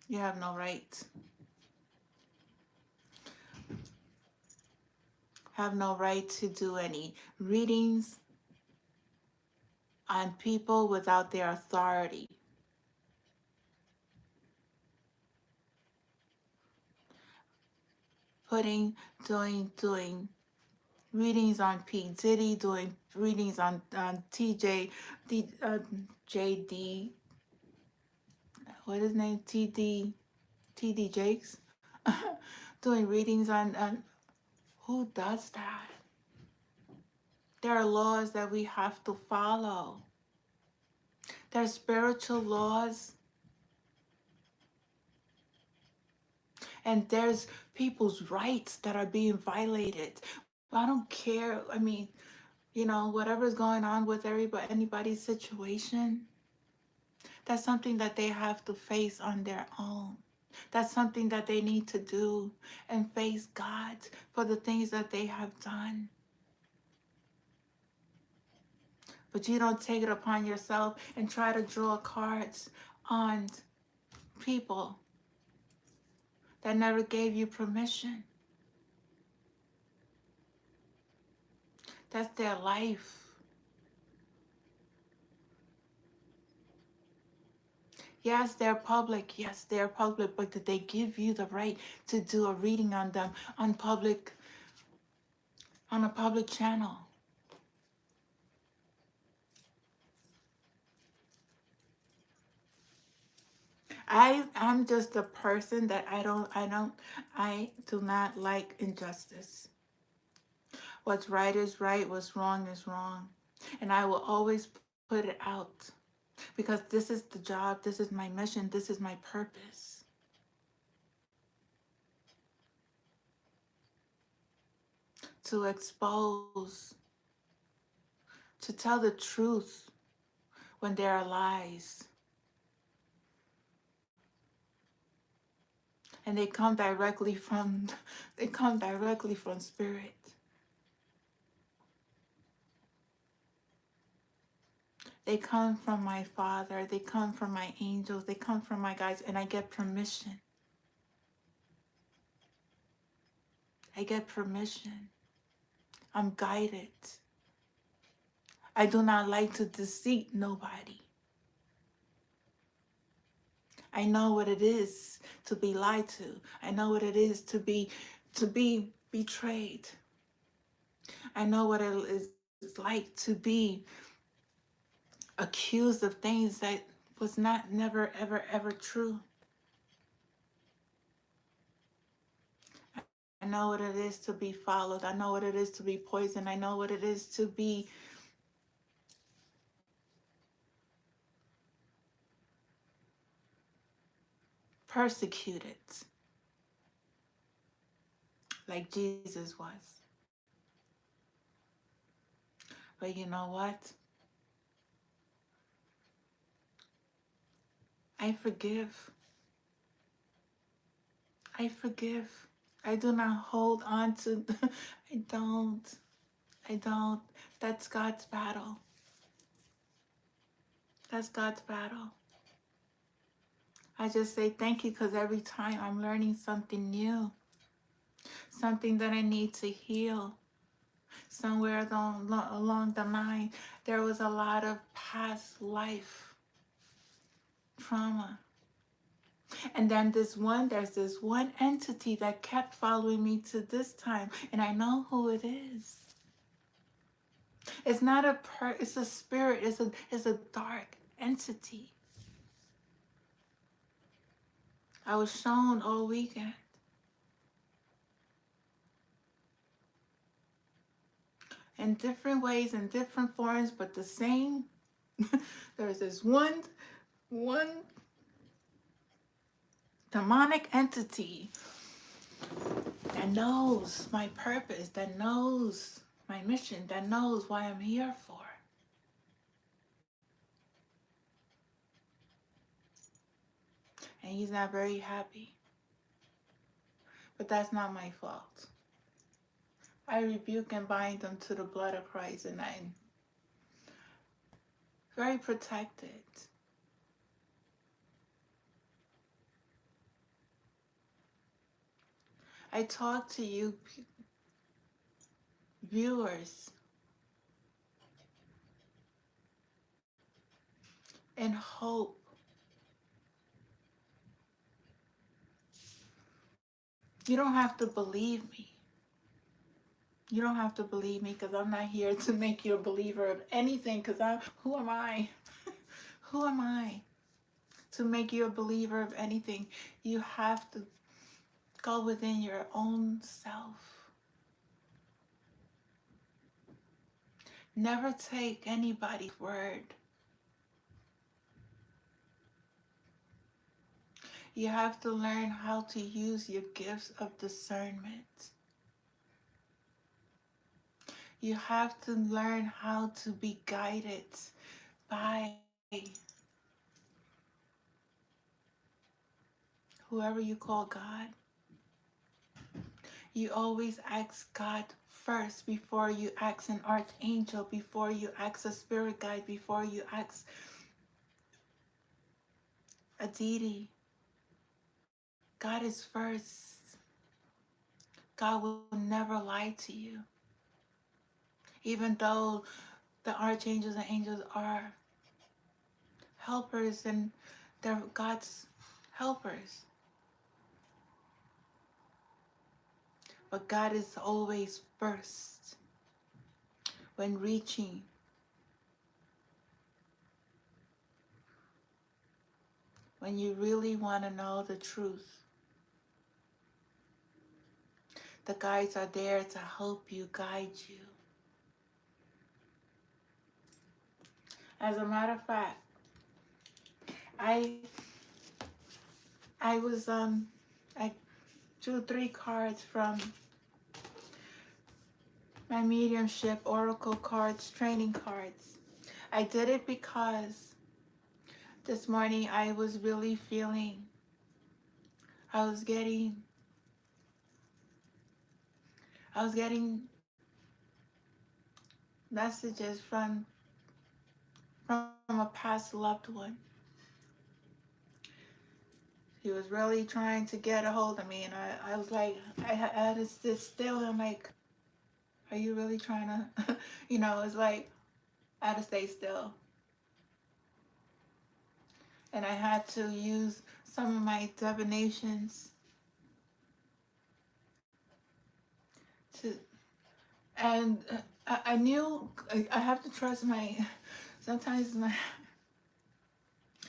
You have no right. Have no right to do any readings on people without their authority. Doing readings on P. Diddy, doing readings on JD, what is his name? TD Jakes. Doing readings on who does that? There are laws that we have to follow. There's spiritual laws, and there's people's rights that are being violated. I don't care. I mean, whatever's going on with anybody's situation, that's something that they have to face on their own. That's something that they need to do and face God for the things that they have done. But you don't take it upon yourself and try to draw cards on people that never gave you permission. That's their life. Yes, they're public. Yes, they're public. But did they give you the right to do a reading on them on a public channel? I'm just a person that I do not like injustice. What's right is right, what's wrong is wrong. And I will always put it out because this is the job, this is my mission, this is my purpose. To expose, to tell the truth when there are lies. And they come directly from spirit. They come from my Father, they come from my angels, they come from my guides, and I get permission. I get permission. I'm guided. I do not like to deceive nobody. I know what it is to be lied to. I know what it is to be betrayed. I know what it is like to be accused of things that was never, ever, ever true. I know what it is to be followed. I know what it is to be poisoned. I know what it is to be persecuted like Jesus was. But you know what? I forgive. I forgive. I do not hold on to, I don't. I don't. That's God's battle. That's God's battle. I just say thank you because every time I'm learning something new, something that I need to heal. Somewhere along the line, there was a lot of past life trauma. And then there's this one entity that kept following me to this time, and I know who it is. It's not it's a spirit, it's a dark entity. I was shown all weekend. In different ways, in different forms, but the same. There's this one demonic entity that knows my purpose, that knows my mission, that knows why I'm here for. And he's not very happy. But that's not my fault. I rebuke and bind them to the blood of Christ, and I'm very protected. I talk to you viewers in hope. You don't have to believe me. You don't have to believe me because I'm not here to make you a believer of anything because who am I? Who am I to make you a believer of anything? You have to go within your own self. Never take anybody's word. You have to learn how to use your gifts of discernment. You have to learn how to be guided by whoever you call God. You always ask God first before you ask an archangel, before you ask a spirit guide, before you ask a deity. God is first. God will never lie to you. Even though the archangels and angels are helpers and they're God's helpers. But God is always first when reaching. When you really want to know the truth, the guides are there to help you, guide you. As a matter of fact, I I was I drew 3 cards from my mediumship oracle cards, training cards. I did it because this morning I was really feeling I was getting messages from a past loved one. He was really trying to get a hold of me, and I was like, I had to sit still. And I'm like, are you really trying to, it's like, I had to stay still. And I had to use some of my divinations to, and I knew I have to trust sometimes my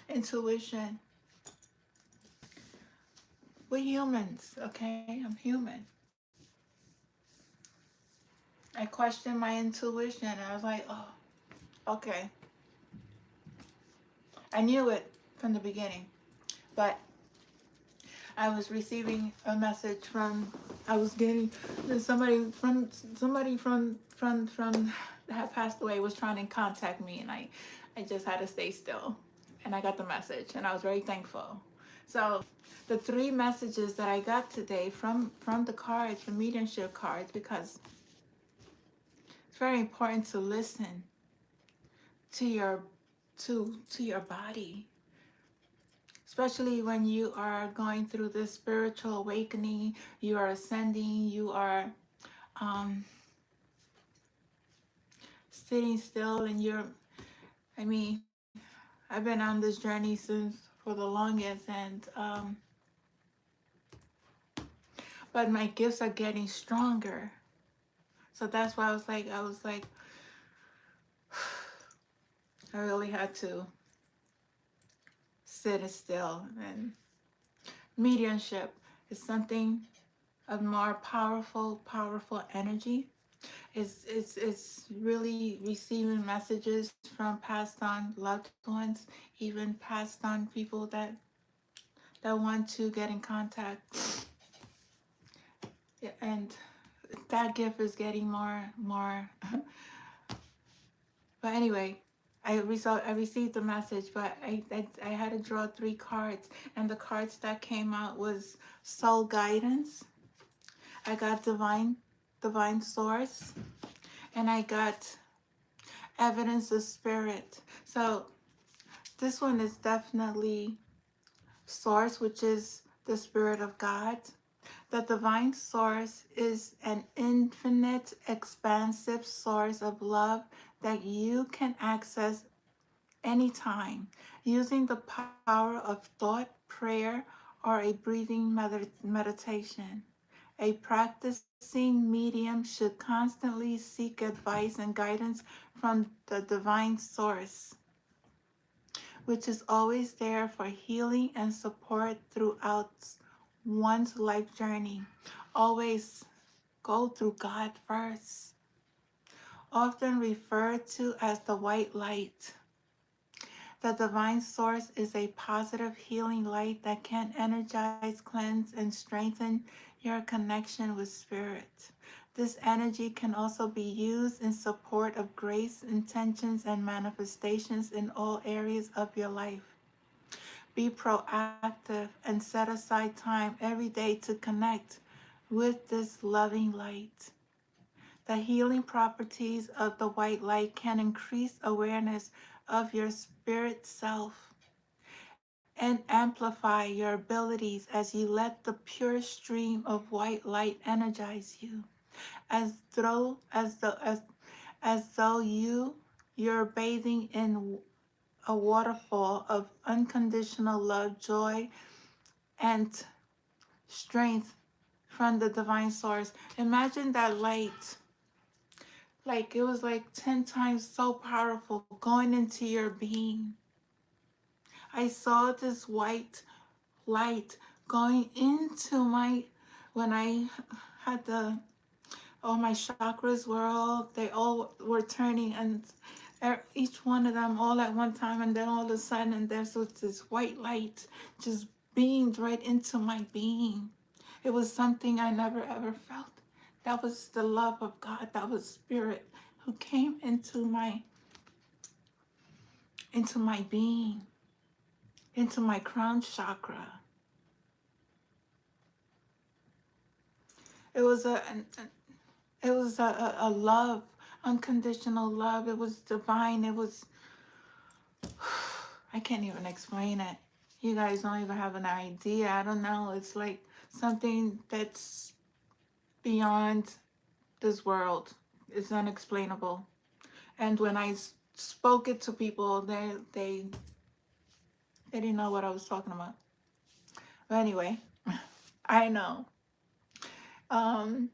intuition. We're humans, okay? I'm human. I questioned my intuition. And I was like, oh, okay. I knew it from the beginning, but I was receiving a message I was getting somebody from that had passed away was trying to contact me, and I just had to stay still, and I got the message, and I was very thankful. So the 3 messages that I got today from the cards, from mediumship cards, because it's very important to listen to your to your body, especially when you are going through this spiritual awakening. You are ascending, you are um, sitting still, and I mean, I've been on this journey since for the longest, and but my gifts are getting stronger. So that's why I was like, I really had to sit still. And mediumship is something of more powerful energy. It's really receiving messages from passed on loved ones, even passed on people that want to get in contact. And that gift is getting more. But anyway, I received the message, but I had to draw 3 cards, and the cards that came out was soul guidance. I got divine divine source, and I got evidence of spirit. So this one is definitely source, which is the spirit of God. The divine source is an infinite, expansive source of love that you can access anytime using the power of thought, prayer, or a breathing meditation. A practicing medium should constantly seek advice and guidance from the divine source, which is always there for healing and support throughout one's life journey. Always go through God first. Often referred to as the white light. The divine source is a positive healing light that can energize, cleanse, and strengthen your connection with spirit. This energy can also be used in support of grace, intentions, and manifestations in all areas of your life. Be proactive and set aside time every day to connect with this loving light. The healing properties of the white light can increase awareness of your spirit self and amplify your abilities as you let the pure stream of white light energize you, as though you're bathing in a waterfall of unconditional love, joy, and strength from the divine source. Imagine that light, like it was like 10 times so powerful going into your being. I saw this white light going into when I had all my chakras were they all were turning, and each one of them all at one time, and then all of a sudden, and there's this white light just beamed right into my being. It was something I never ever felt. That was the love of God. That was spirit who came into my being, into my crown chakra. It was a love, unconditional love. It was divine. It was, I can't even explain it. You guys don't even have an idea. I don't know. It's like something that's beyond this world. It's unexplainable. And when I spoke it to people, they didn't know what I was talking about. But anyway, I know. Um,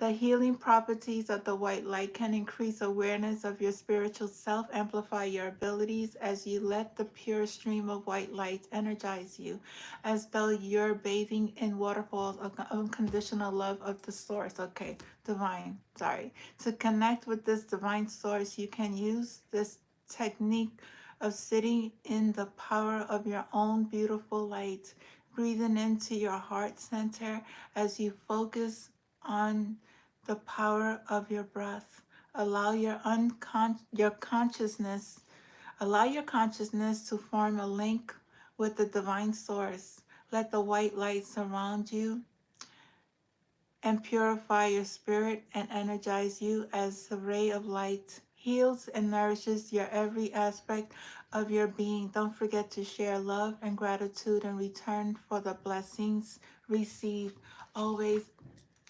The healing properties of the white light can increase awareness of your spiritual self, amplify your abilities as you let the pure stream of white light energize you, as though you're bathing in waterfalls of unconditional love of the source. Okay, divine, sorry. To connect with this divine source, you can use this technique of sitting in the power of your own beautiful light, breathing into your heart center as you focus on the power of your breath. Allow your consciousness, allow your consciousness to form a link with the divine source. Let the white light surround you and purify your spirit and energize you as a ray of light heals and nourishes your every aspect of your being. Don't forget to share love and gratitude in return for the blessings received. Always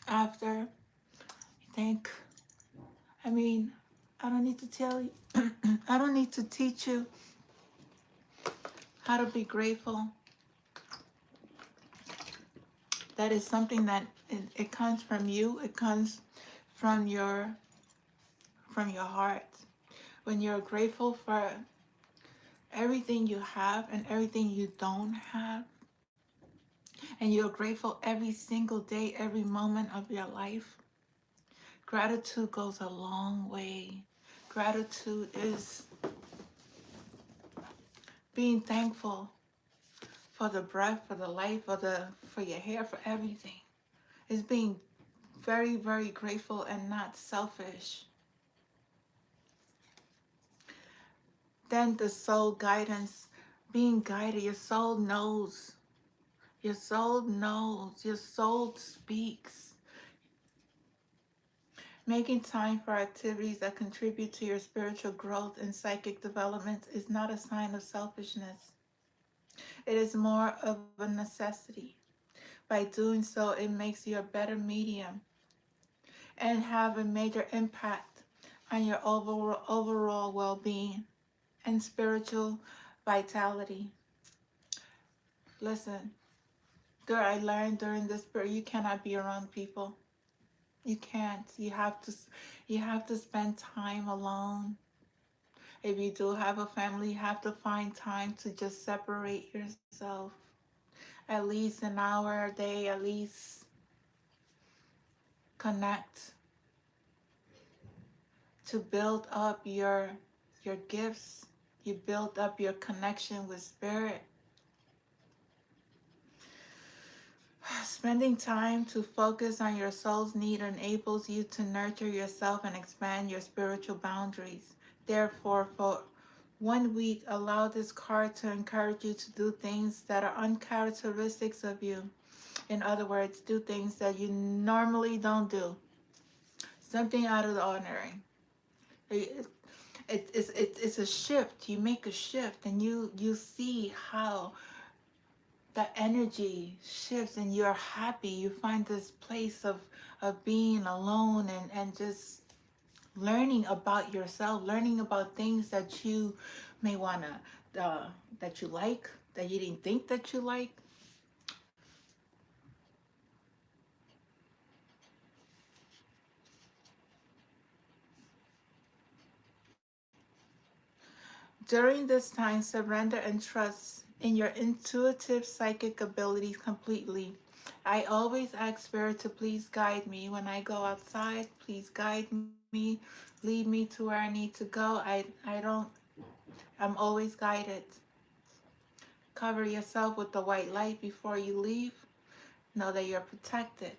after thank I mean, I don't need to tell you, I don't need to teach you how to be grateful. That is something that it comes from you. It comes from your heart. When you're grateful for everything you have and everything you don't have, and you're grateful every single day, every moment of your life, gratitude goes a long way. Gratitude is being thankful for the breath, for the life, for your hair, for everything. It's being very, very grateful and not selfish. Then the soul guidance, being guided, your soul knows. Your soul knows. Your soul speaks. Making time for activities that contribute to your spiritual growth and psychic development is not a sign of selfishness. It is more of a necessity. By doing so, it makes you a better medium and have a major impact on your overall well-being and spiritual vitality. Listen, girl, I learned during this period you cannot be around people. You can't. You have to spend time alone. If you do have a family, you have to find time to just separate yourself. At least an hour a day, at least connect to build up your gifts. You build up your connection with spirit. Spending time to focus on your soul's need enables you to nurture yourself and expand your spiritual boundaries. Therefore, for 1 week, allow this card to encourage you to do things that are uncharacteristics of you. In other words, do things that you normally don't do. Something out of the ordinary. It's a shift. You make a shift and you see how the energy shifts and you're happy. You find this place of being alone and just learning about yourself, learning about things that you may want to, that you like, that you didn't think that you like. During this time, surrender and trust in your intuitive psychic abilities completely. I always ask Spirit to please guide me when I go outside. Please guide me, lead me to where I need to go. I'm always guided. Cover yourself with the white light before you leave. Know that you're protected.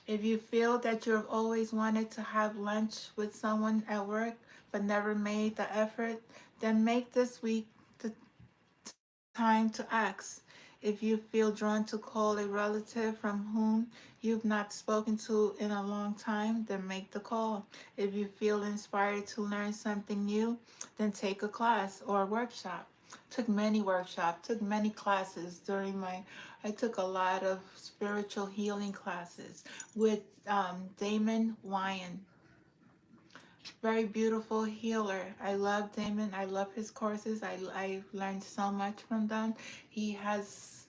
If you feel that you've always wanted to have lunch with someone at work but never made the effort, then make this week the time to ask. If you feel drawn to call a relative from whom you've not spoken to in a long time, then make the call. If you feel inspired to learn something new, then take a class or a workshop. Took many workshops, took many classes during I took a lot of spiritual healing classes with Damon Wyan. Very beautiful healer. I love Damon. I love his courses. I've learned so much from them. He has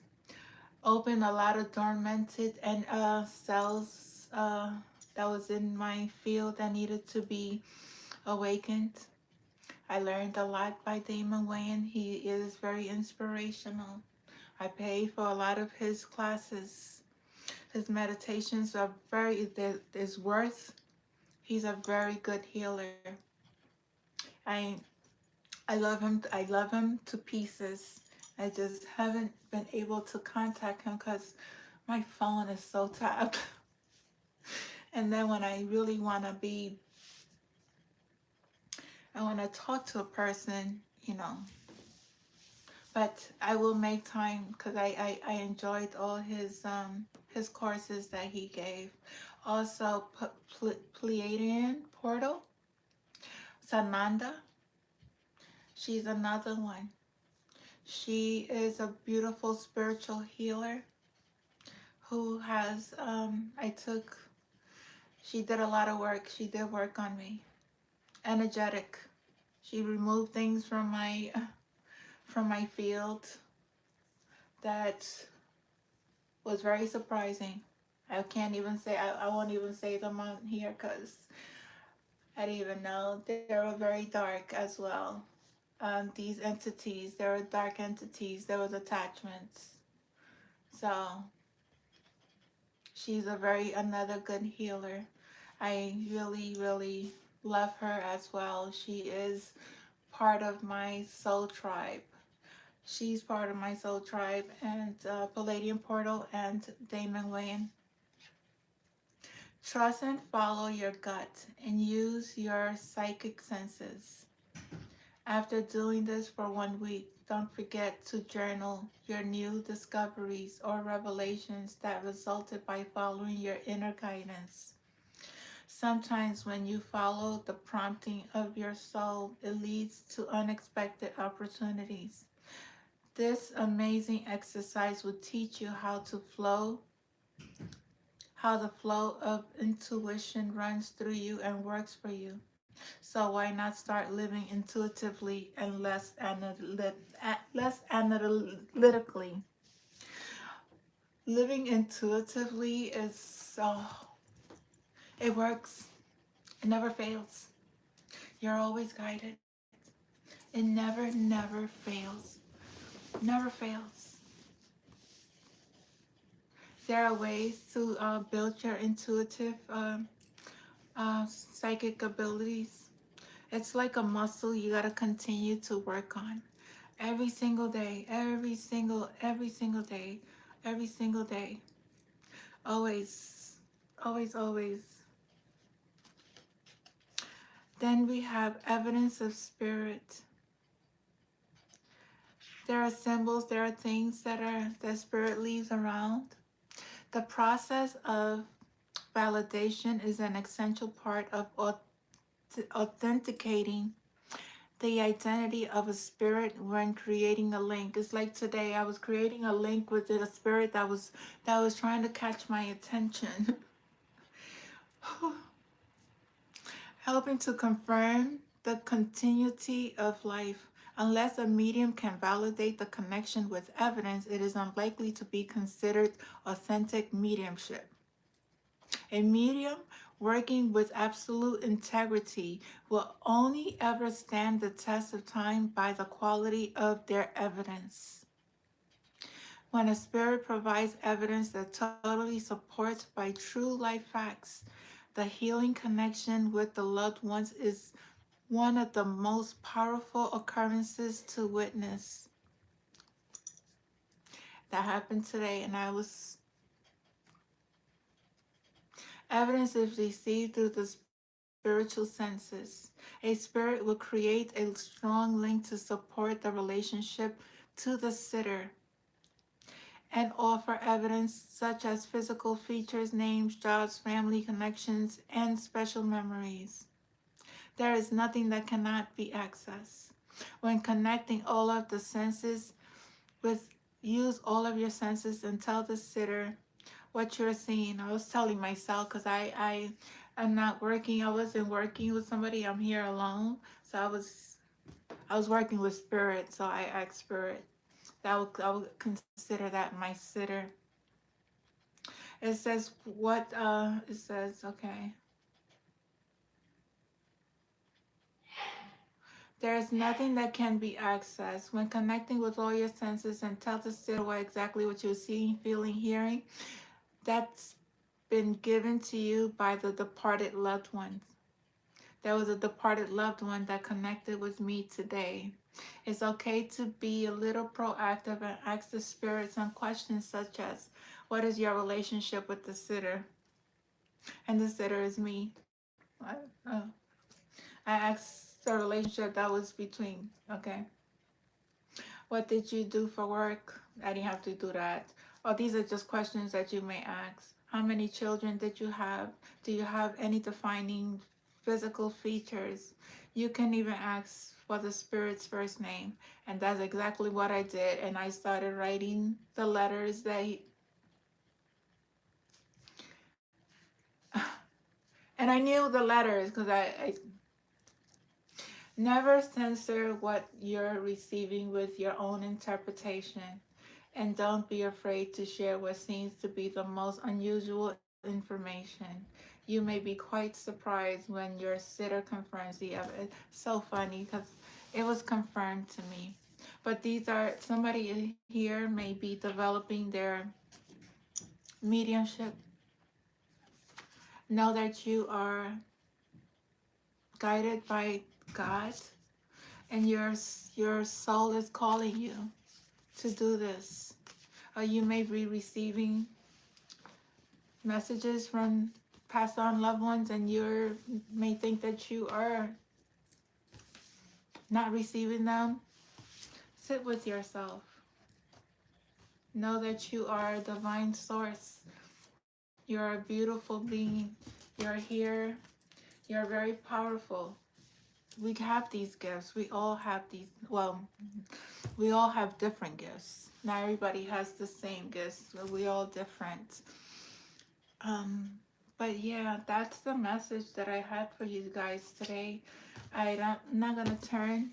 opened a lot of dormanted and cells that was in my field that needed to be awakened. I learned a lot by Damon Wayne. He is very inspirational. I paid for a lot of his classes. His meditations are there's worth. He's a very good healer. I I love him. I love him to pieces. I just haven't been able to contact him because my phone is so tapped. And then when I really want to I want to talk to a person, but I will make time because I enjoyed all his courses that he gave. Also, Pleiadian Portal, Sananda, she's another one. She is a beautiful spiritual healer who has she did a lot of work. She did work on me. Energetic. She removed things from my field that was very surprising. I can't even say I won't even say them on here because I didn't even know they were very dark as well. These entities, there were dark entities. There was attachments. So she's another good healer. I really, really love her as well. She is part of my soul tribe. She's part of my soul tribe and Palladium Portal and Damon Wayne. Trust and follow your gut and use your psychic senses. After doing this for 1 week, don't forget to journal your new discoveries or revelations that resulted by following your inner guidance. Sometimes, when you follow the prompting of your soul, it leads to unexpected opportunities. This amazing exercise will teach you how the flow of intuition runs through you and works for you. So why not start living intuitively and less analytically? Living intuitively is it works. It never fails. You're always guided. It never fails. Never fails. There are ways to build your intuitive psychic abilities. It's like a muscle you gotta continue to work on every single day, every single day, every single day. Always, always, always. Then we have evidence of spirit. There are symbols, there are things that spirit leaves around. The process of validation is an essential part of authenticating the identity of a spirit when creating a link. It's like today I was creating a link with a spirit that was trying to catch my attention. Helping to confirm the continuity of life. Unless a medium can validate the connection with evidence, it is unlikely to be considered authentic mediumship. A medium working with absolute integrity will only ever stand the test of time by the quality of their evidence. When a spirit provides evidence that totally supports by true life facts, the healing connection with the loved ones is one of the most powerful occurrences to witness. That happened today, and evidence is received through the spiritual senses. A spirit will create a strong link to support the relationship to the sitter and offer evidence such as physical features, names, jobs, family connections, and special memories. There is nothing that cannot be accessed. When connecting all of the senses with use all of your senses and tell the sitter what you're seeing. I was telling myself because I'm not working. I wasn't working with somebody. I'm here alone. So I was working with spirit. So I asked spirit. I would consider that my sitter. It says what it says, okay. There is nothing that can be accessed. When connecting with all your senses and tell the sitter exactly what you're seeing, feeling, hearing, that's been given to you by the departed loved ones. There was a departed loved one that connected with me today. It's okay to be a little proactive and ask the spirit some questions such as, what is your relationship with the sitter? And the sitter is me. I asked the relationship that was between, okay. What did you do for work? I didn't have to do that. Oh, these are just questions that you may ask. How many children did you have? Do you have any defining physical features? You can even ask for the spirit's first name. And that's exactly what I did. And I started writing the letters that and I knew the letters because I never censor what you're receiving with your own interpretation. And don't be afraid to share what seems to be the most unusual information. You may be quite surprised when your sitter confirms the evidence. So funny because it was confirmed to me. But somebody here may be developing their mediumship. Know that you are guided by God and your soul is calling you to do this. You may be receiving messages from passed on loved ones, and you may think that you are not receiving them, sit with yourself. Know that you are a divine source. You're a beautiful being. You're here. You're very powerful. We have these gifts. We all have these. Well, we all have different gifts. Not everybody has the same gifts. We all different. Um, but yeah, that's the message that I had for you guys today. I'm not gonna turn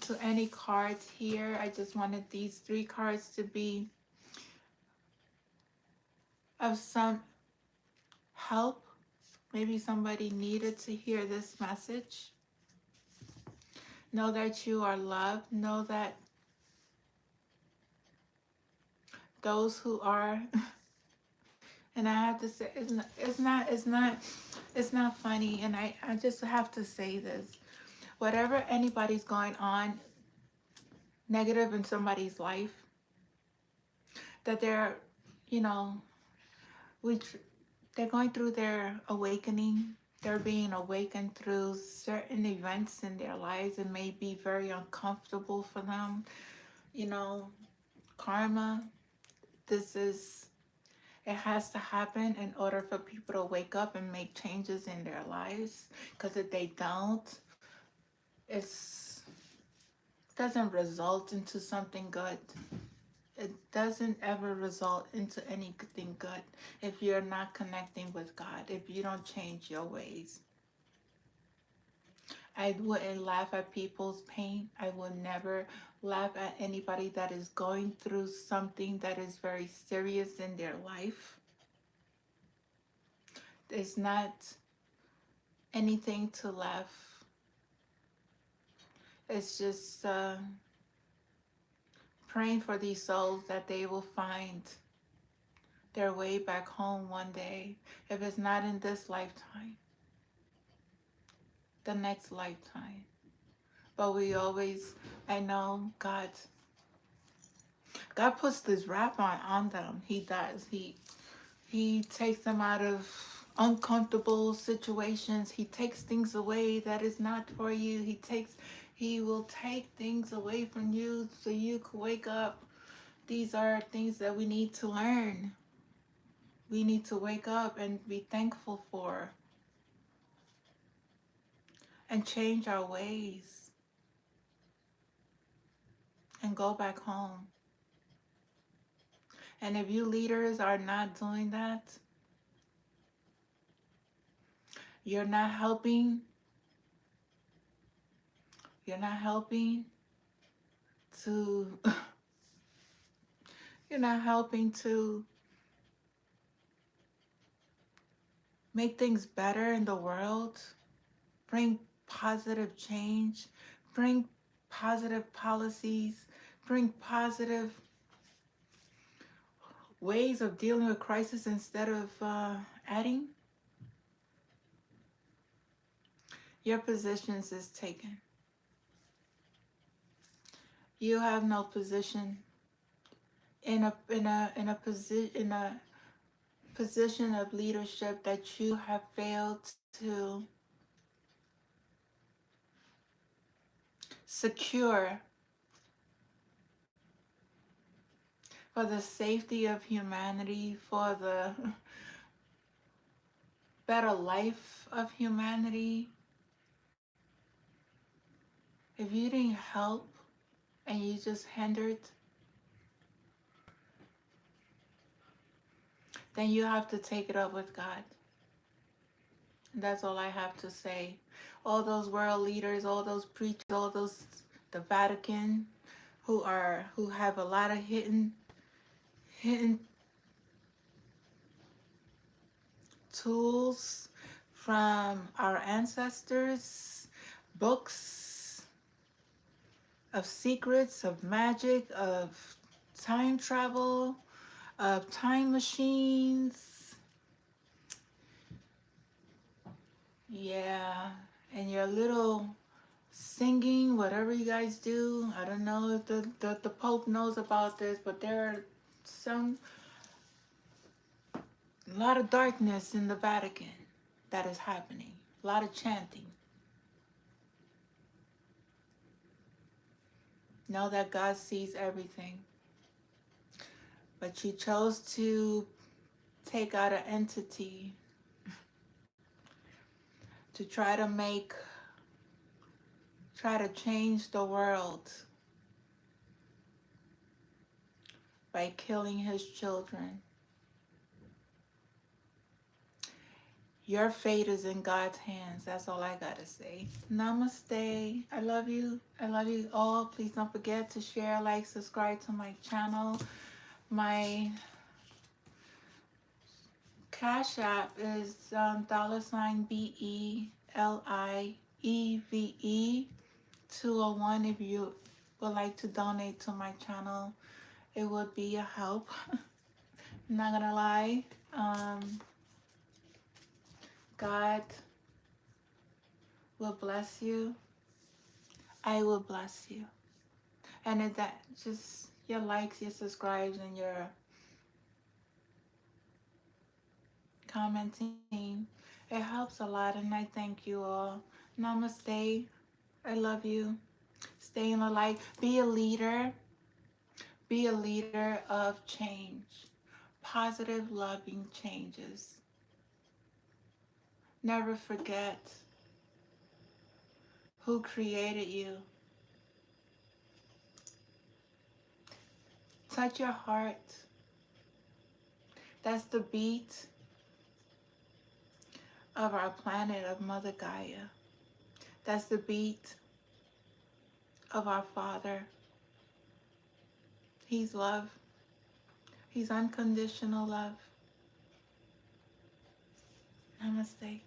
to any cards here. I just wanted these three cards to be of some help. Maybe somebody needed to hear this message. Know that you are loved. Know that those who are, and I have to say, it's not funny. And I just have to say this. Whatever anybody's going on negative in somebody's life, that they're, you know, we they're going through their awakening. They're being awakened through certain events in their lives. It may be very uncomfortable for them. You know, karma, this is, it has to happen in order for people to wake up and make changes in their lives. Because if they don't, it's doesn't result into something good. It doesn't ever result into anything good if you're not connecting with God, if you don't change your ways. I wouldn't laugh at people's pain. I would never laugh at anybody that is going through something that is very serious in their life. It's not anything to laugh. It's just praying for these souls that they will find their way back home one day. If it's not in this lifetime, the next lifetime. But we always, I know God puts this rap on them. He does. He takes them out of uncomfortable situations. He takes things away that is not for you. He will take things away from you so you can wake up. These are things that we need to learn. We need to wake up and be thankful for and change our ways and go back home. And if you leaders are not doing that, you're not helping. You're not helping to you're not helping to make things better in the world, bring positive change, bring positive policies, bring positive ways of dealing with crisis instead of adding. Your positions is taken. You have no position in a position of leadership that you have failed to secure for the safety of humanity, for the better life of humanity. If you didn't help and you just hindered, then you have to take it up with God. That's all I have to say. All those world leaders, all those preachers, all those, the Vatican, who have a lot of hidden tools from our ancestors, books of secrets, of magic, of time travel, of time machines. Yeah, and your little singing, whatever you guys do. I don't know if the Pope knows about this, but there are a lot of darkness in the Vatican that is happening. A lot of chanting. Know that God sees everything. But you chose to take out an entity to try to change the world by killing his children. Your fate is in God's hands. That's all I gotta say. Namaste. I love you. I love you all. Please don't forget to share, like, subscribe to my channel. My Cash App is $BELIEVE 201 if you would like to donate to my channel. It would be a help. I'm not gonna lie. God will bless you. I will bless you. And that just your likes, your subscribes, and your commenting, it helps a lot, and I thank you all. Namaste. I love you. Stay in the light. Be a leader. Be a leader of change. Positive, loving changes. Never forget who created you. Touch your heart. That's the beat of our planet, of Mother Gaia. That's the beat of our Father. He's love. He's unconditional love. Namaste.